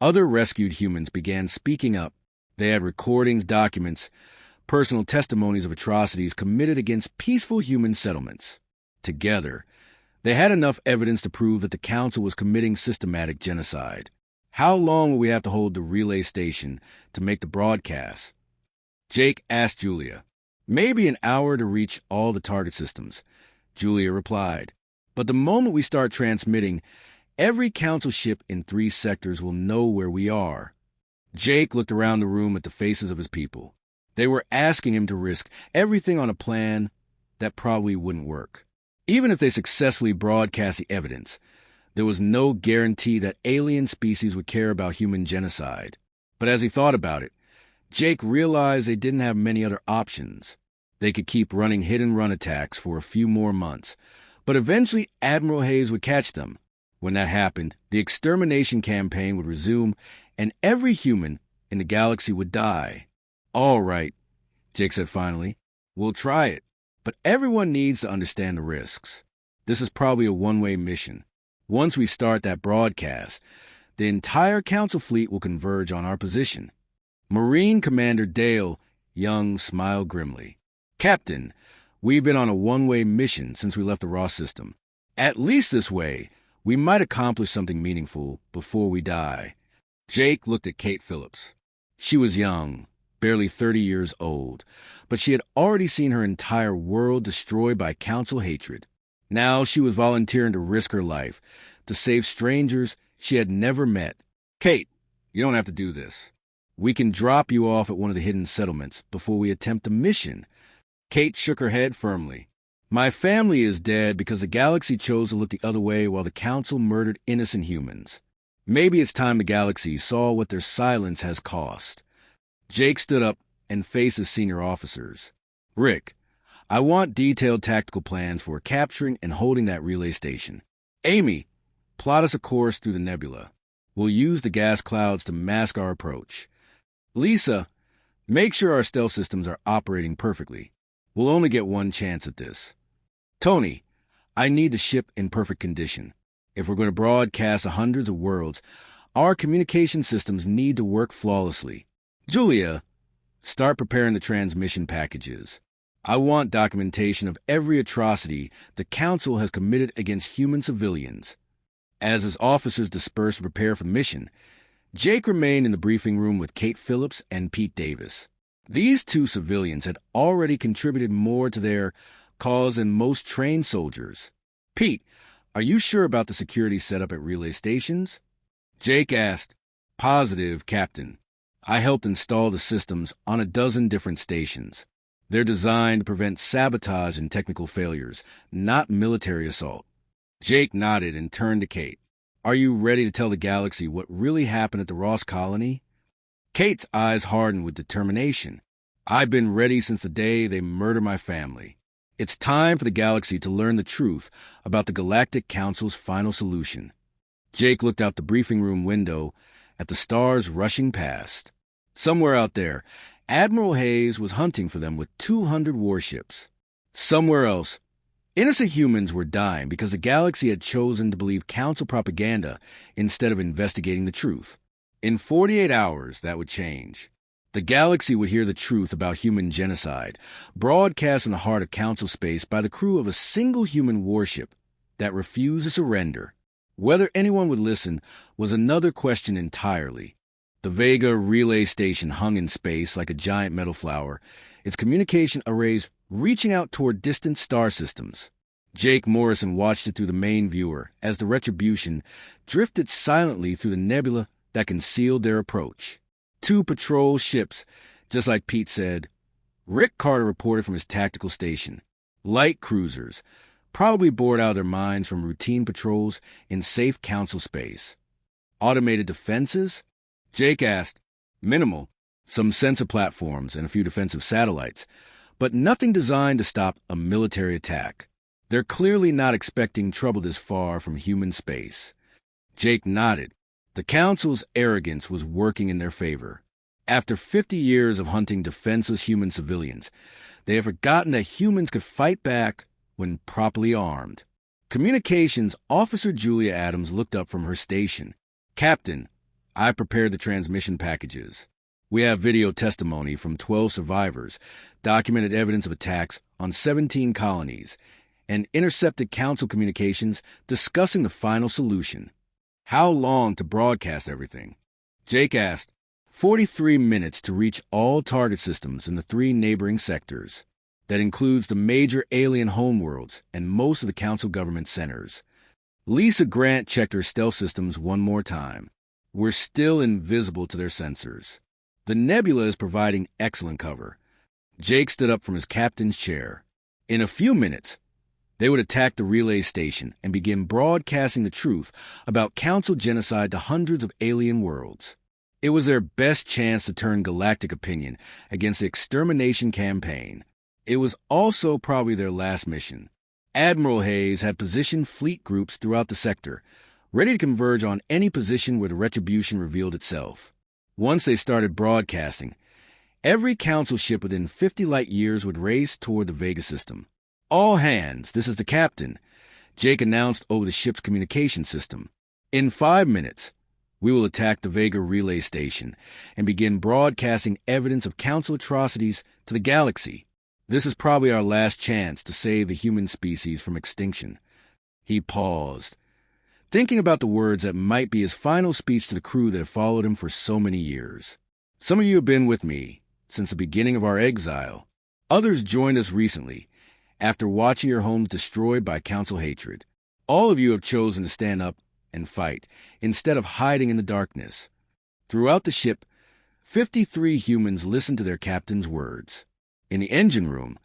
Other rescued humans began speaking up. They had recordings, documents, personal testimonies of atrocities committed against peaceful human settlements. Together, they had enough evidence to prove that the Council was committing systematic genocide. How long will we have to hold the relay station to make the broadcast? Jake asked Julia. Maybe an hour to reach all the target systems, Julia replied. But the moment we start transmitting, every Council ship in 3 sectors will know where we are. Jake looked around the room at the faces of his people. They were asking him to risk everything on a plan that probably wouldn't work. Even if they successfully broadcast the evidence, there was no guarantee that alien species would care about human genocide. But as he thought about it, Jake realized they didn't have many other options. They could keep running hit-and-run attacks for a few more months, but eventually Admiral Hayes would catch them. When that happened, the extermination campaign would resume, and every human in the galaxy would die. All right, Jake said finally. We'll try it, but everyone needs to understand the risks. This is probably a one-way mission. Once we start that broadcast, the entire Council fleet will converge on our position. Marine Commander Dale Young smiled grimly. Captain, we've been on a one-way mission since we left the Ross system. At least this way, we might accomplish something meaningful before we die. Jake looked at Kate Phillips. She was young, barely 30 years old, but she had already seen her entire world destroyed by Council hatred. Now she was volunteering to risk her life, to save strangers she had never met. Kate, you don't have to do this. We can drop you off at one of the hidden settlements before we attempt the mission. Kate shook her head firmly. My family is dead because the galaxy chose to look the other way while the Council murdered innocent humans. Maybe it's time the galaxy saw what their silence has cost. Jake stood up and faced his senior officers. Rick, I want detailed tactical plans for capturing and holding that relay station. Amy, plot us a course through the nebula. We'll use the gas clouds to mask our approach. Lisa, make sure our stealth systems are operating perfectly. We'll only get one chance at this. Tony, I need the ship in perfect condition. If we're going to broadcast to hundreds of worlds, our communication systems need to work flawlessly. Julia, start preparing the transmission packages. I want documentation of every atrocity the Council has committed against human civilians. As his officers dispersed to prepare for the mission, Jake remained in the briefing room with Kate Phillips and Pete Davis. These 2 civilians had already contributed more to their cause than most trained soldiers. Pete, are you sure about the security setup at relay stations? Jake asked. Positive, Captain. I helped install the systems on a dozen different stations. They're designed to prevent sabotage and technical failures, not military assault. Jake nodded and turned to Kate. Are you ready to tell the galaxy what really happened at the Ross colony? Kate's eyes hardened with determination. I've been ready since the day they murdered my family. It's time for the galaxy to learn the truth about the Galactic Council's final solution. Jake looked out the briefing room window at the stars rushing past. Somewhere out there, Admiral Hayes was hunting for them with 200 warships. Somewhere else, innocent humans were dying because the galaxy had chosen to believe Council propaganda instead of investigating the truth. In 48 hours, that would change. The galaxy would hear the truth about human genocide, broadcast in the heart of Council space by the crew of a single human warship that refused to surrender. Whether anyone would listen was another question entirely. The Vega relay station hung in space like a giant metal flower, its communication arrays reaching out toward distant star systems. Jake Morrison watched it through the main viewer as the Retribution drifted silently through the nebula that concealed their approach. 2 patrol ships, just like Pete said. Rick Carter reported from his tactical station. Light cruisers, probably bored out of their minds from routine patrols in safe council space. Automated defenses? Jake asked. Minimal. Some sensor platforms and a few defensive satellites, but nothing designed to stop a military attack. They're clearly not expecting trouble this far from human space. Jake nodded. The Council's arrogance was working in their favor. After 50 years of hunting defenseless human civilians, they have forgotten that humans could fight back when properly armed. Communications Officer Julia Adams looked up from her station. Captain, I prepared the transmission packages. We have video testimony from 12 survivors, documented evidence of attacks on 17 colonies, and intercepted Council communications discussing the final solution. How long to broadcast everything? Jake asked. 43 minutes to reach all target systems in the 3 neighboring sectors. That includes the major alien homeworlds and most of the Council government centers. Lisa Grant checked her stealth systems one more time. We're still invisible to their sensors. The nebula is providing excellent cover. Jake stood up from his captain's chair. In a few minutes, they would attack the relay station and begin broadcasting the truth about Council genocide to hundreds of alien worlds. It was their best chance to turn galactic opinion against the extermination campaign. It was also probably their last mission. Admiral Hayes had positioned fleet groups throughout the sector, ready to converge on any position where the retribution revealed itself. Once they started broadcasting, every Council ship within 50 light-years would race toward the Vega system. All hands, this is the captain, Jake announced over the ship's communication system. In 5 minutes, we will attack the Vega relay station and begin broadcasting evidence of Council atrocities to the galaxy. This is probably our last chance to save the human species from extinction. He paused, thinking about the words that might be his final speech to the crew that have followed him for so many years. Some of you have been with me since the beginning of our exile. Others joined us recently, after watching your homes destroyed by Council hatred. All of you have chosen to stand up and fight, instead of hiding in the darkness. Throughout the ship, 53 humans listened to their captain's words. In the engine room,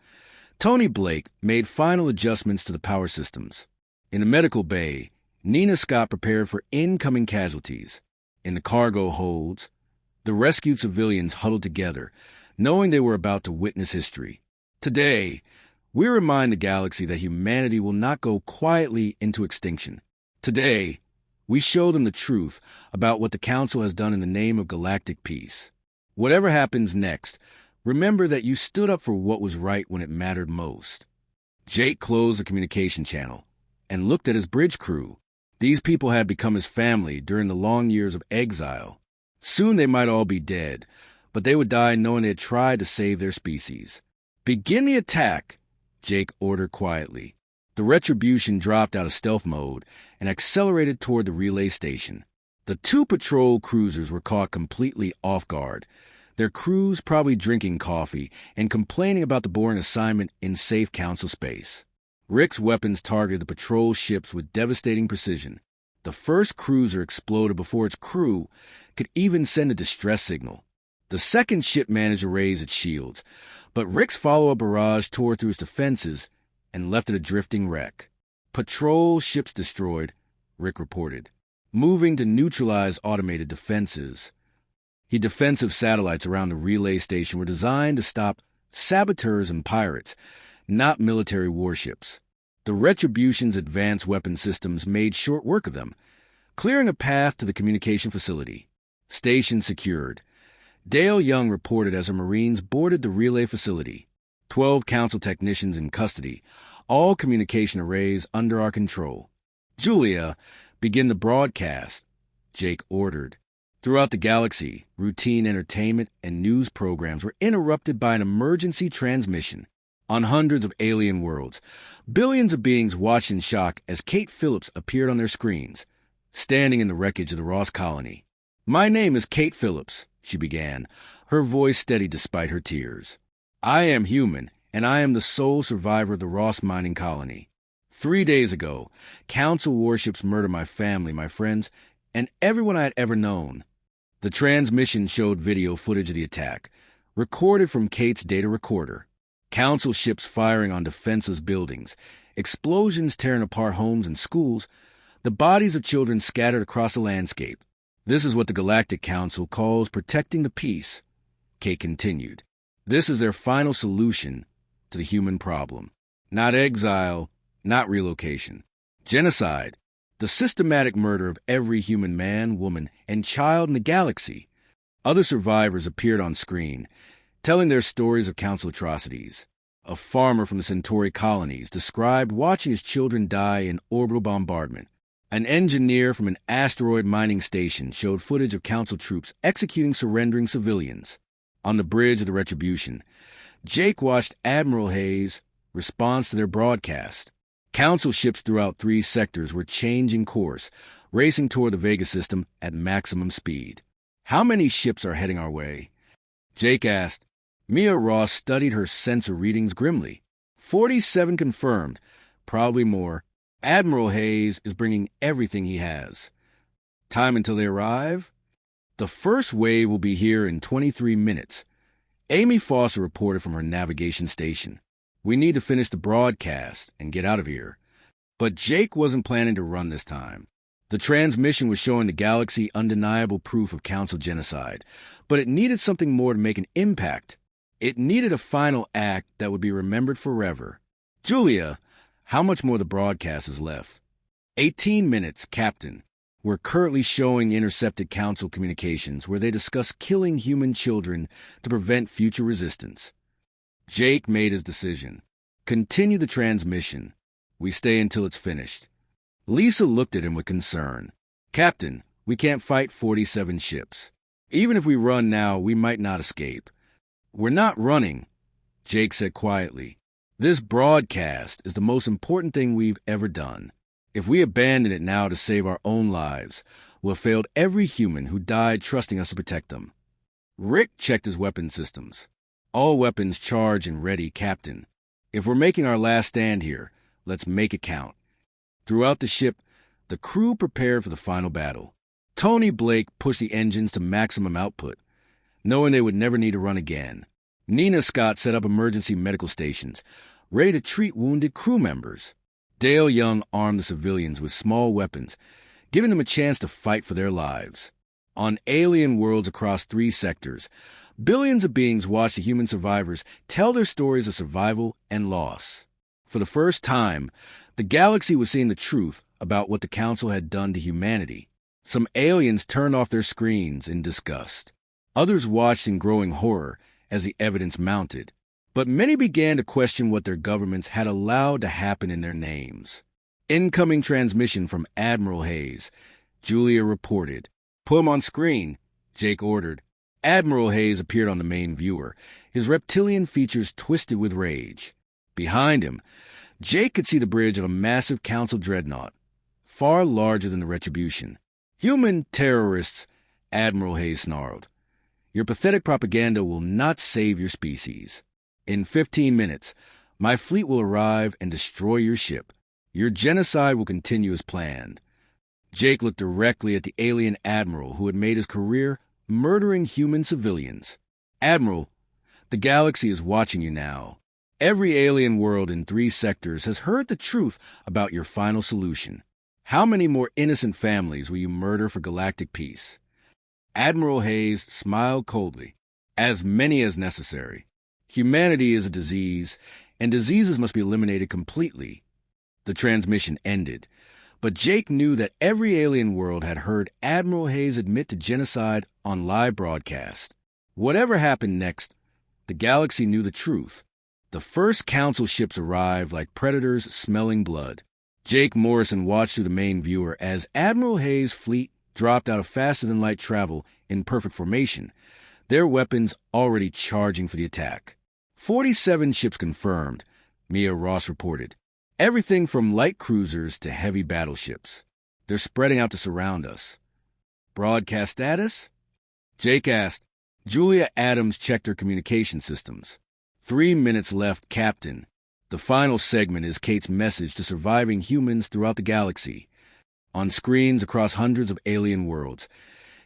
Tony Blake made final adjustments to the power systems. In the medical bay, Nina Scott prepared for incoming casualties. In the cargo holds, the rescued civilians huddled together, knowing they were about to witness history. Today, we remind the galaxy that humanity will not go quietly into extinction. Today, we show them the truth about what the Council has done in the name of galactic peace. Whatever happens next, remember that you stood up for what was right when it mattered most. Jake closed the communication channel and looked at his bridge crew. These people had become his family during the long years of exile. Soon they might all be dead, but they would die knowing they had tried to save their species. Begin the attack, Jake ordered quietly. The Retribution dropped out of stealth mode and accelerated toward the relay station. The 2 patrol cruisers were caught completely off guard, their crews probably drinking coffee and complaining about the boring assignment in safe Council space. Rick's weapons targeted the patrol ships with devastating precision. The first cruiser exploded before its crew could even send a distress signal. The second ship managed to raise its shields, but Rick's follow-up barrage tore through its defenses and left it a drifting wreck. Patrol ships destroyed, Rick reported, moving to neutralize automated defenses. Defensive satellites around the relay station were designed to stop saboteurs and pirates, not military warships. The Retribution's advanced weapon systems made short work of them, clearing a path to the communication facility. Station secured. Dale Young reported as her Marines boarded the relay facility. 12 Council technicians in custody, all communication arrays under our control. Julia, begin the broadcast, Jake ordered. Throughout the galaxy, routine entertainment and news programs were interrupted by an emergency transmission. On hundreds of alien worlds, billions of beings watched in shock as Kate Phillips appeared on their screens, standing in the wreckage of the Ross colony. "My name is Kate Phillips," she began, her voice steady despite her tears. "I am human, and I am the sole survivor of the Ross mining colony. 3 days ago, Council warships murdered my family, my friends, and everyone I had ever known. The transmission showed video footage of the attack, recorded from Kate's data recorder. Council ships firing on defenseless buildings, explosions tearing apart homes and schools, the bodies of children scattered across the landscape. This is what the Galactic Council calls protecting the peace. Kate continued. This is their final solution to the human problem. Not exile, not relocation. Genocide. The systematic murder of every human man, woman, and child in the galaxy. Other survivors appeared on screen, telling their stories of council atrocities. A farmer from the Centauri colonies described watching his children die in orbital bombardment. An engineer from an asteroid mining station showed footage of council troops executing surrendering civilians. On the bridge of the Retribution, Jake watched Admiral Hayes' response to their broadcast. Council ships throughout 3 sectors were changing course, racing toward the Vega system at maximum speed. How many ships are heading our way? Jake asked. Mia Ross studied her sensor readings grimly. 47 confirmed, probably more. Admiral Hayes is bringing everything he has. Time until they arrive? The first wave will be here in 23 minutes. Amy Foster reported from her navigation station. We need to finish the broadcast and get out of here. But Jake wasn't planning to run this time. The transmission was showing the galaxy undeniable proof of council genocide, but it needed something more to make an impact. It needed a final act that would be remembered forever. Julia, how much more of the broadcast is left? 18 minutes, Captain. We're currently showing intercepted council communications where they discuss killing human children to prevent future resistance. Jake made his decision. Continue the transmission. We stay until it's finished. Lisa looked at him with concern. Captain, we can't fight 47 ships. Even if we run now, we might not escape. We're not running, Jake said quietly. This broadcast is the most important thing we've ever done. If we abandon it now to save our own lives, we'll have failed every human who died trusting us to protect them. Rick checked his weapon systems. All weapons charged and ready, Captain. If we're making our last stand here, let's make it count. Throughout the ship, the crew prepared for the final battle. Tony Blake pushed the engines to maximum output, knowing they would never need to run again. Nina Scott set up emergency medical stations, ready to treat wounded crew members. Dale Young armed the civilians with small weapons, giving them a chance to fight for their lives. On alien worlds across 3 sectors, billions of beings watched the human survivors tell their stories of survival and loss. For the first time, the galaxy was seeing the truth about what the Council had done to humanity. Some aliens turned off their screens in disgust. Others watched in growing horror as the evidence mounted. But many began to question what their governments had allowed to happen in their names. Incoming transmission from Admiral Hayes, Julia reported. Put him on screen, Jake ordered. Admiral Hayes appeared on the main viewer, his reptilian features twisted with rage. Behind him, Jake could see the bridge of a massive Council Dreadnought, far larger than the Retribution. Human terrorists, Admiral Hayes snarled. Your pathetic propaganda will not save your species. In 15 minutes, my fleet will arrive and destroy your ship. Your genocide will continue as planned. Jake looked directly at the alien admiral who had made his career murdering human civilians. Admiral, the galaxy is watching you now. Every alien world in 3 sectors has heard the truth about your final solution. How many more innocent families will you murder for galactic peace? Admiral Hayes smiled coldly. As many as necessary. Humanity is a disease, and diseases must be eliminated completely. The transmission ended, but Jake knew that every alien world had heard Admiral Hayes admit to genocide on live broadcast. Whatever happened next, the galaxy knew the truth. The first Council ships arrived like predators smelling blood. Jake Morrison watched through the main viewer as Admiral Hayes' fleet dropped out of faster-than-light travel in perfect formation, their weapons already charging for the attack. 47 ships confirmed, Mia Ross reported. Everything from light cruisers to heavy battleships. They're spreading out to surround us. Broadcast status? Jake asked. Julia Adams checked her communication systems. 3 minutes left, Captain. The final segment is Kate's message to surviving humans throughout the galaxy. On screens across hundreds of alien worlds,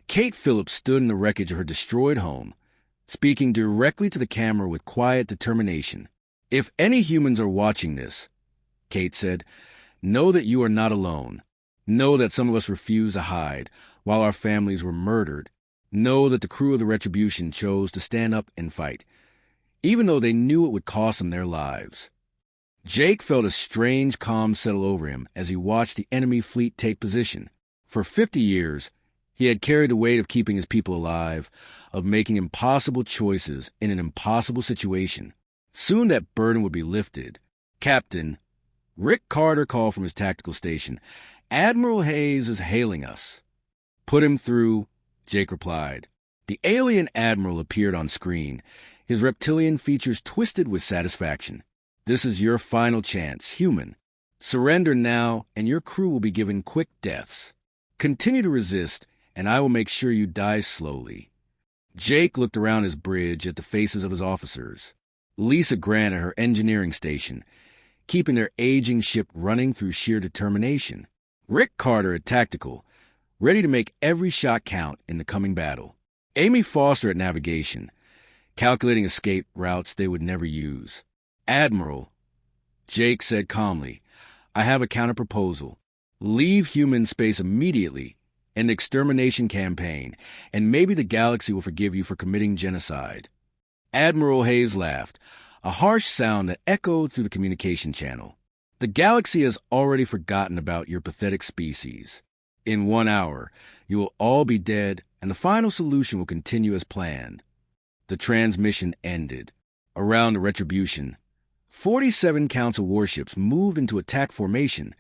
Kate Phillips stood in the wreckage of her destroyed home, speaking directly to the camera with quiet determination. "If any humans are watching this," Kate said, "know that you are not alone. Know that some of us refused to hide while our families were murdered. Know that the crew of the Retribution chose to stand up and fight, even though they knew it would cost them their lives." Jake felt a strange calm settle over him as he watched the enemy fleet take position. For 50 years, he had carried the weight of keeping his people alive, of making impossible choices in an impossible situation. Soon that burden would be lifted. "Captain," Rick Carter called from his tactical station, "Admiral Hayes is hailing us." "Put him through," Jake replied. The alien admiral appeared on screen, his reptilian features twisted with satisfaction. "This is your final chance, human. Surrender now, and your crew will be given quick deaths. Continue to resist, and I will make sure you die slowly." Jake looked around his bridge at the faces of his officers. Lisa Grant at her engineering station, keeping their aging ship running through sheer determination. Rick Carter at tactical, ready to make every shot count in the coming battle. Amy Foster at navigation, calculating escape routes they would never use. "Admiral," Jake said calmly, "I have a counterproposal. Leave human space immediately, an extermination campaign, and maybe the galaxy will forgive you for committing genocide." Admiral Hayes laughed, a harsh sound that echoed through the communication channel. "The galaxy has already forgotten about your pathetic species. In 1 hour, you will all be dead, and the final solution will continue as planned." The transmission ended. Around the Retribution, 47 Council warships moved into attack formation,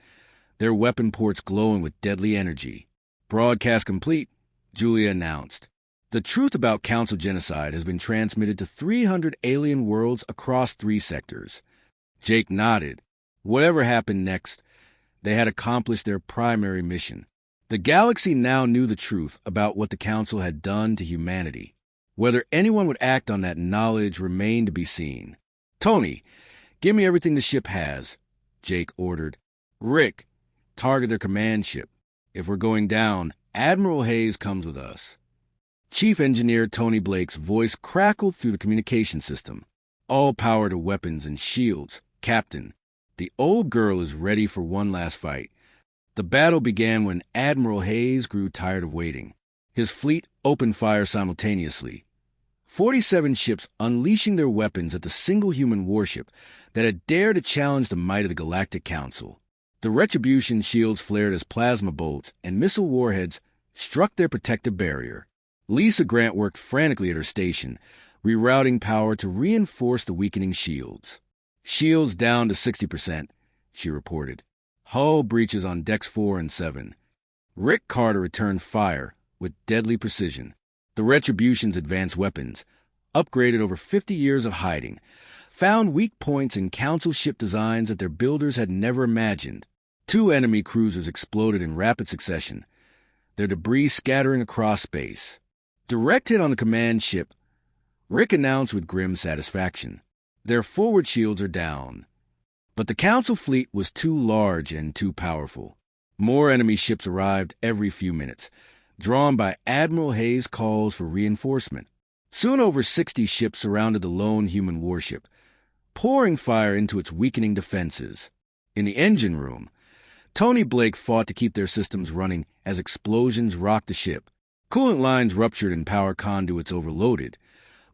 their weapon ports glowing with deadly energy. "Broadcast complete," Julia announced. "The truth about Council genocide has been transmitted to 300 alien worlds across 3 sectors." Jake nodded. Whatever happened next, they had accomplished their primary mission. The galaxy now knew the truth about what the Council had done to humanity. Whether anyone would act on that knowledge remained to be seen. "Tony, give me everything the ship has," Jake ordered. "Rick, target their command ship. If we're going down, Admiral Hayes comes with us." Chief Engineer Tony Blake's voice crackled through the communication system. "All power to weapons and shields, Captain. The old girl is ready for one last fight." The battle began when Admiral Hayes grew tired of waiting. His fleet opened fire simultaneously. 47 ships unleashing their weapons at the single human warship that had dared to challenge the might of the Galactic Council. The Retribution shields flared as plasma bolts and missile warheads struck their protective barrier. Lisa Grant worked frantically at her station, rerouting power to reinforce the weakening shields. "Shields down to 60%, she reported. "Hull breaches on decks 4 and 7. Rick Carter returned fire with deadly precision. The Retribution's advanced weapons, upgraded over 50 years of hiding, found weak points in Council ship designs that their builders had never imagined. 2 enemy cruisers exploded in rapid succession, their debris scattering across space. Direct hit on the command ship, Rick announced with grim satisfaction. "Their forward shields are down." But the Council fleet was too large and too powerful. More enemy ships arrived every few minutes, drawn by Admiral Hayes' calls for reinforcement. Soon over 60 ships surrounded the lone human warship, pouring fire into its weakening defenses. In the engine room, Tony Blake fought to keep their systems running as explosions rocked the ship. Coolant lines ruptured and power conduits overloaded,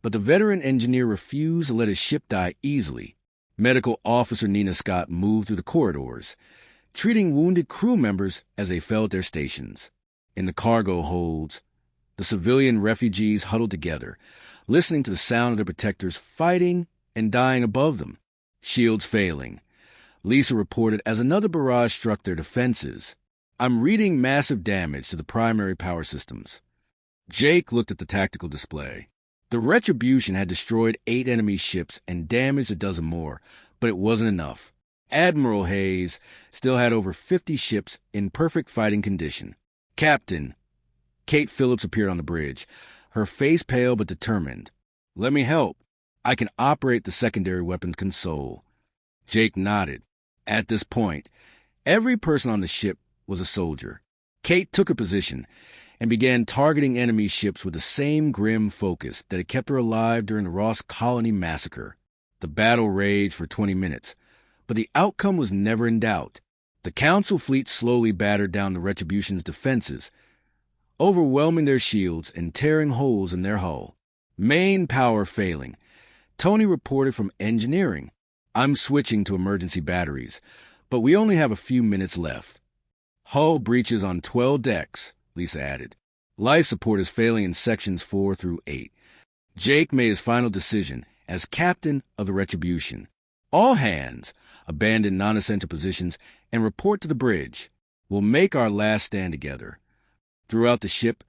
but the veteran engineer refused to let his ship die easily. Medical Officer Nina Scott moved through the corridors, treating wounded crew members as they fell at their stations. In the cargo holds, the civilian refugees huddled together, listening to the sound of their protectors fighting and dying above them. Shields failing, Lisa reported as another barrage struck their defenses. "I'm reading massive damage to the primary power systems." Jake looked at the tactical display. The Retribution had destroyed 8 enemy ships and damaged a dozen more, but it wasn't enough. Admiral Hayes still had over 50 ships in perfect fighting condition. "Captain," Kate Phillips appeared on the bridge, her face pale but determined. "Let me help. I can operate the secondary weapons console." Jake nodded. At this point, every person on the ship was a soldier. Kate took her position and began targeting enemy ships with the same grim focus that had kept her alive during the Ross Colony massacre. The battle raged for 20 minutes, but the outcome was never in doubt. The Council fleet slowly battered down the Retribution's defenses, overwhelming their shields and tearing holes in their hull. Main power failing. Tony reported from engineering. I'm switching to emergency batteries, but we only have a few minutes left. Hull breaches on 12 decks, Lisa added. Life support is failing in sections 4 through 8. Jake made his final decision as captain of the Retribution. All hands abandon non-essential positions and report to the bridge. We'll make our last stand together. Throughout the ship,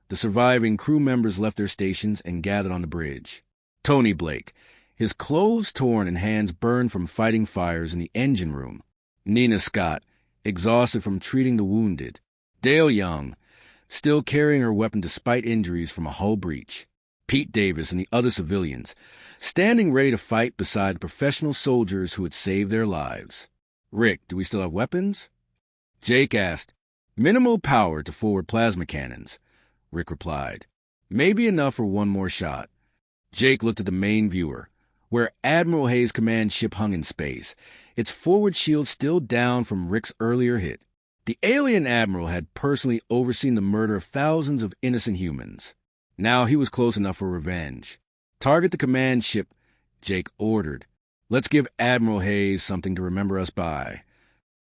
the surviving crew members left their stations and gathered on the bridge. Tony Blake, his clothes torn and hands burned from fighting fires in the engine room. Nina Scott, exhausted from treating the wounded. Dale Young, still carrying her weapon despite injuries from a hull breach. Pete Davis and the other civilians, standing ready to fight beside the professional soldiers who had saved their lives. Rick, do we still have weapons? Jake asked. Minimal power to forward plasma cannons, Rick replied. Maybe enough for one more shot. Jake looked at the main viewer, where Admiral Hayes' command ship hung in space, its forward shield still down from Rick's earlier hit. The alien admiral had personally overseen the murder of thousands of innocent humans. Now he was close enough for revenge. Target the command ship, Jake ordered. Let's give Admiral Hayes something to remember us by.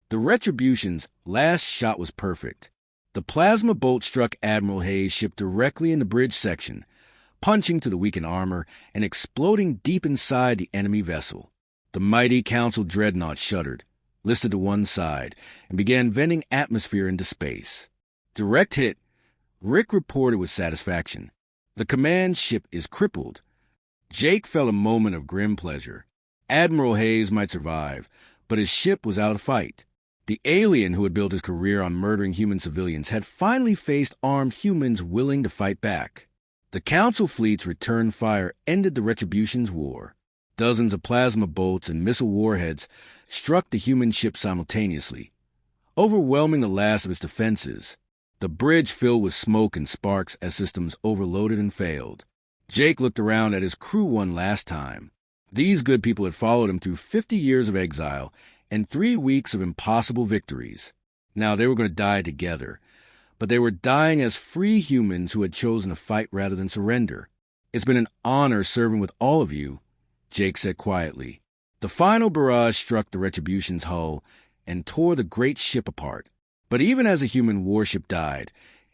The Retribution's last shot was perfect. The plasma bolt struck Admiral Hayes' ship directly in the bridge section, punching to the weakened armor and exploding deep inside the enemy vessel. The mighty Council Dreadnought shuddered, listed to one side, and began venting atmosphere into space. Direct hit, Rick reported with satisfaction. The command ship is crippled. Jake felt a moment of grim pleasure. Admiral Hayes might survive, but his ship was out of fight. The alien who had built his career on murdering human civilians had finally faced armed humans willing to fight back. The Council fleet's return fire ended the Retribution's war. Dozens of plasma bolts and missile warheads struck the human ship simultaneously, overwhelming the last of its defenses. The bridge filled with smoke and sparks as systems overloaded and failed. Jake looked around at his crew one last time. These good people had followed him through 50 years of exile and 3 weeks of impossible victories. Now they were going to die together, but they were dying as free humans who had chosen to fight rather than surrender. It's been an honor serving with all of you, Jake said quietly. The final barrage struck the Retribution's hull and tore the great ship apart. But even as a human warship died,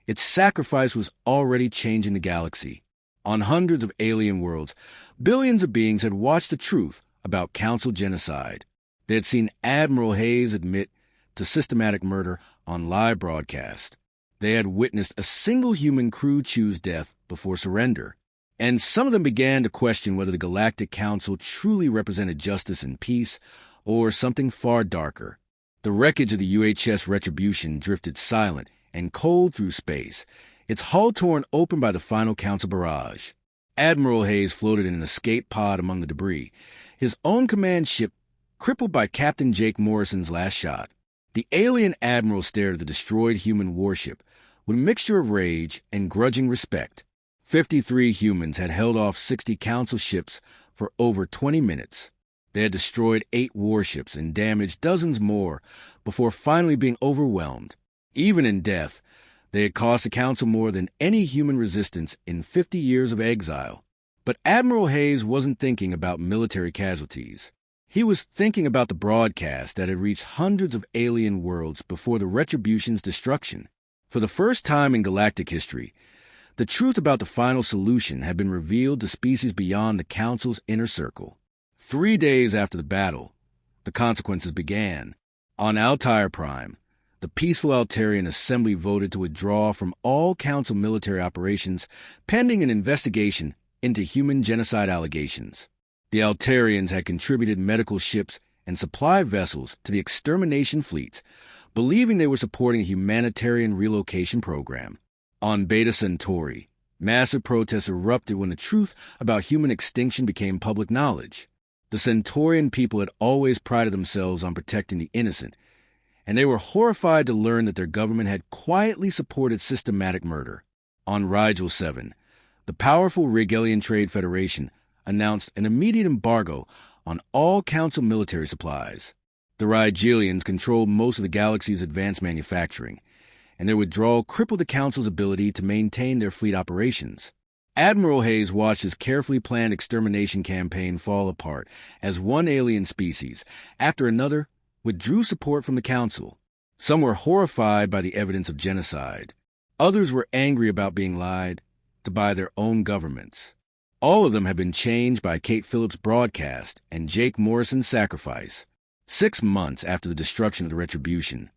its sacrifice was already changing the galaxy. On hundreds of alien worlds, billions of beings had watched the truth about Council genocide. They had seen Admiral Hayes admit to systematic murder on live broadcast. They had witnessed a single human crew choose death before surrender. And some of them began to question whether the Galactic Council truly represented justice and peace, or something far darker. The wreckage of the UHS Retribution drifted silent and cold through space, its hull torn open by the final Council barrage. Admiral Hayes floated in an escape pod among the debris, his own command ship crippled by Captain Jake Morrison's last shot. The alien admiral stared at the destroyed human warship with a mixture of rage and grudging respect. 53 humans had held off 60 Council ships for over 20 minutes. They had destroyed 8 warships and damaged dozens more before finally being overwhelmed. Even in death, they had cost the Council more than any human resistance in 50 years of exile. But Admiral Hayes wasn't thinking about military casualties. He was thinking about the broadcast that had reached hundreds of alien worlds before the Retribution's destruction. For the first time in galactic history, the truth about the final solution had been revealed to species beyond the Council's inner circle. 3 days after the battle, the consequences began. On Altair Prime, the peaceful Altarian Assembly voted to withdraw from all Council military operations pending an investigation into human genocide allegations. The Altarians had contributed medical ships and supply vessels to the extermination fleets, believing they were supporting a humanitarian relocation program. On Beta Centauri, massive protests erupted when the truth about human extinction became public knowledge. The Centaurian people had always prided themselves on protecting the innocent, and they were horrified to learn that their government had quietly supported systematic murder. On Rigel 7, the powerful Rigelian Trade Federation announced an immediate embargo on all Council military supplies. The Rigelians controlled most of the galaxy's advanced manufacturing, and their withdrawal crippled the Council's ability to maintain their fleet operations. Admiral Hayes watched his carefully planned extermination campaign fall apart as one alien species, after another, withdrew support from the Council. Some were horrified by the evidence of genocide. Others were angry about being lied to by their own governments. All of them had been changed by Kate Phillips' broadcast and Jake Morrison's sacrifice. 6 months after the destruction of the Retribution,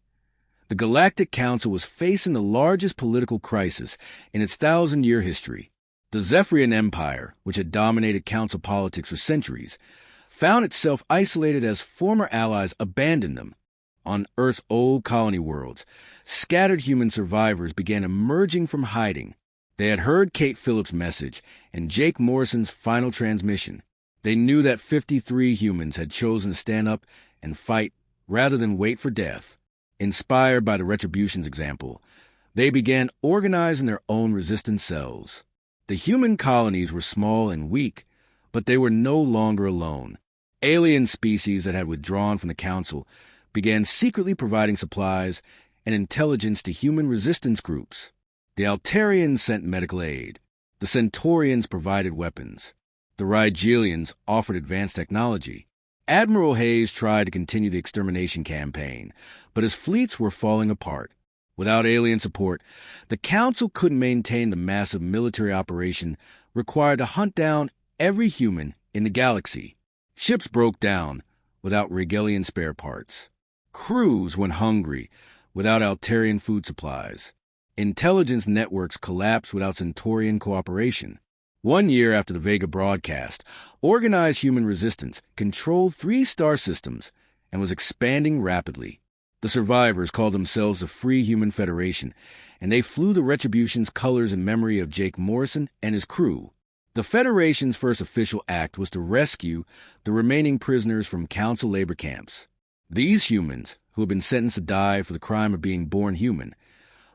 the Galactic Council was facing the largest political crisis in its 1,000-year history. The Zephyrian Empire, which had dominated Council politics for centuries, found itself isolated as former allies abandoned them. On Earth's old colony worlds, scattered human survivors began emerging from hiding. They had heard Kate Phillips' message and Jake Morrison's final transmission. They knew that 53 humans had chosen to stand up and fight rather than wait for death. Inspired by the Retribution's example, they began organizing their own resistance cells. The human colonies were small and weak, but they were no longer alone. Alien species that had withdrawn from the Council began secretly providing supplies and intelligence to human resistance groups. The Altarians sent medical aid. The Centaurians provided weapons. The Rigelians offered advanced technology. Admiral Hayes tried to continue the extermination campaign, but his fleets were falling apart. Without alien support, the Council couldn't maintain the massive military operation required to hunt down every human in the galaxy. Ships broke down without Rigelian spare parts. Crews went hungry without Altarian food supplies. Intelligence networks collapsed without Centaurian cooperation. 1 year after the Vega broadcast, organized human resistance controlled 3 star systems and was expanding rapidly. The survivors called themselves the Free Human Federation, and they flew the Retribution's colors in memory of Jake Morrison and his crew. The Federation's first official act was to rescue the remaining prisoners from Council labor camps. These humans, who had been sentenced to die for the crime of being born human,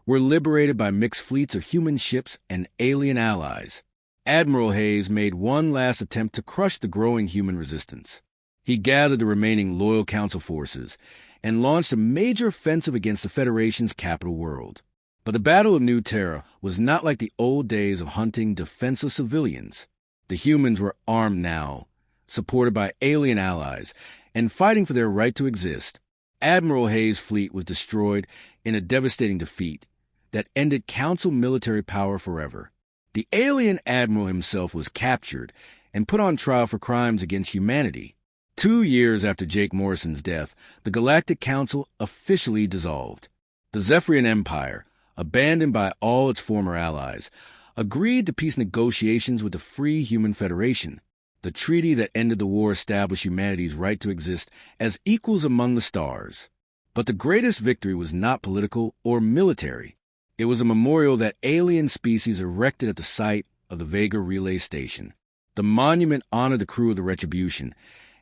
were liberated by mixed fleets of human ships and alien allies. Admiral Hayes made one last attempt to crush the growing human resistance. He gathered the remaining loyal Council forces and launched a major offensive against the Federation's capital world. But the Battle of New Terra was not like the old days of hunting defenseless civilians. The humans were armed now, supported by alien allies, and fighting for their right to exist. Admiral Hayes' fleet was destroyed in a devastating defeat that ended Council military power forever. The alien admiral himself was captured and put on trial for crimes against humanity. 2 years after Jake Morrison's death, the Galactic Council officially dissolved. The Zephyrian Empire, abandoned by all its former allies, agreed to peace negotiations with the Free Human Federation. The treaty that ended the war established humanity's right to exist as equals among the stars. But the greatest victory was not political or military. It was a memorial that alien species erected at the site of the Vega Relay Station. The monument honored the crew of the Retribution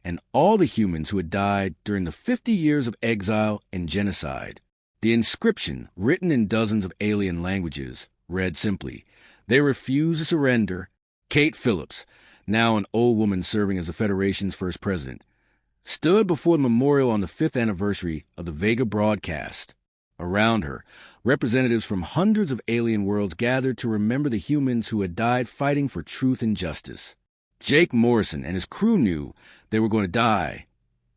and all the humans who had died during the 50 years of exile and genocide. The inscription, written in dozens of alien languages, read simply, "They refuse to surrender." Kate Phillips, now an old woman serving as the Federation's first president, stood before the memorial on the 5th anniversary of the Vega broadcast. Around her, representatives from hundreds of alien worlds gathered to remember the humans who had died fighting for truth and justice. Jake Morrison and his crew knew they were going to die,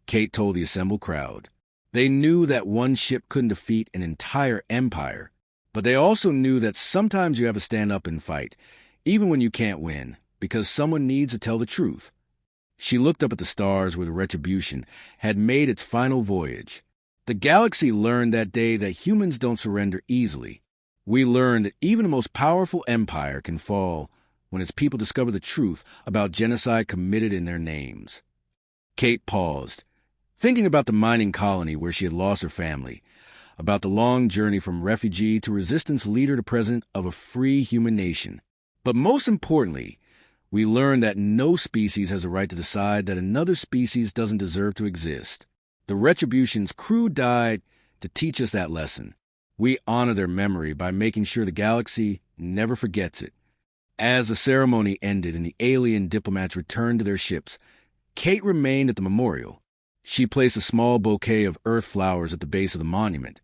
Kate told the assembled crowd. They knew that one ship couldn't defeat an entire empire, but they also knew that sometimes you have to stand up and fight, even when you can't win, because someone needs to tell the truth. She looked up at the stars where the Retribution had made its final voyage. The galaxy learned that day that humans don't surrender easily. We learned that even the most powerful empire can fall when its people discover the truth about genocide committed in their names. Kate paused, thinking about the mining colony where she had lost her family, about the long journey from refugee to resistance leader to president of a free human nation. But most importantly, we learned that no species has a right to decide that another species doesn't deserve to exist. The Retribution's crew died to teach us that lesson. We honor their memory by making sure the galaxy never forgets it. As the ceremony ended and the alien diplomats returned to their ships, Kate remained at the memorial. She placed a small bouquet of earth flowers at the base of the monument,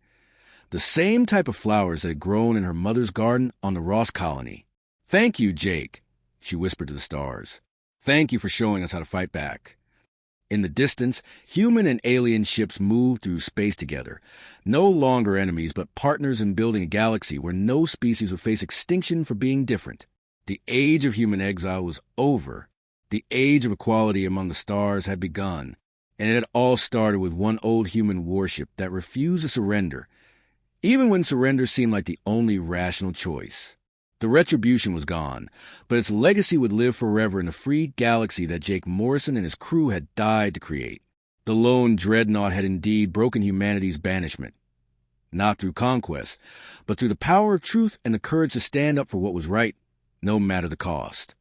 the same type of flowers that had grown in her mother's garden on the Ross colony. "Thank you, Jake," she whispered to the stars. "Thank you for showing us how to fight back." In the distance, human and alien ships moved through space together, no longer enemies but partners in building a galaxy where no species would face extinction for being different. The age of human exile was over. The age of equality among the stars had begun, and it had all started with one old human warship that refused to surrender, even when surrender seemed like the only rational choice. The retribution was gone, but its legacy would live forever in the free galaxy that Jake Morrison and his crew had died to create. The lone Dreadnought had indeed broken humanity's banishment, not through conquest, but through the power of truth and the courage to stand up for what was right, no matter the cost.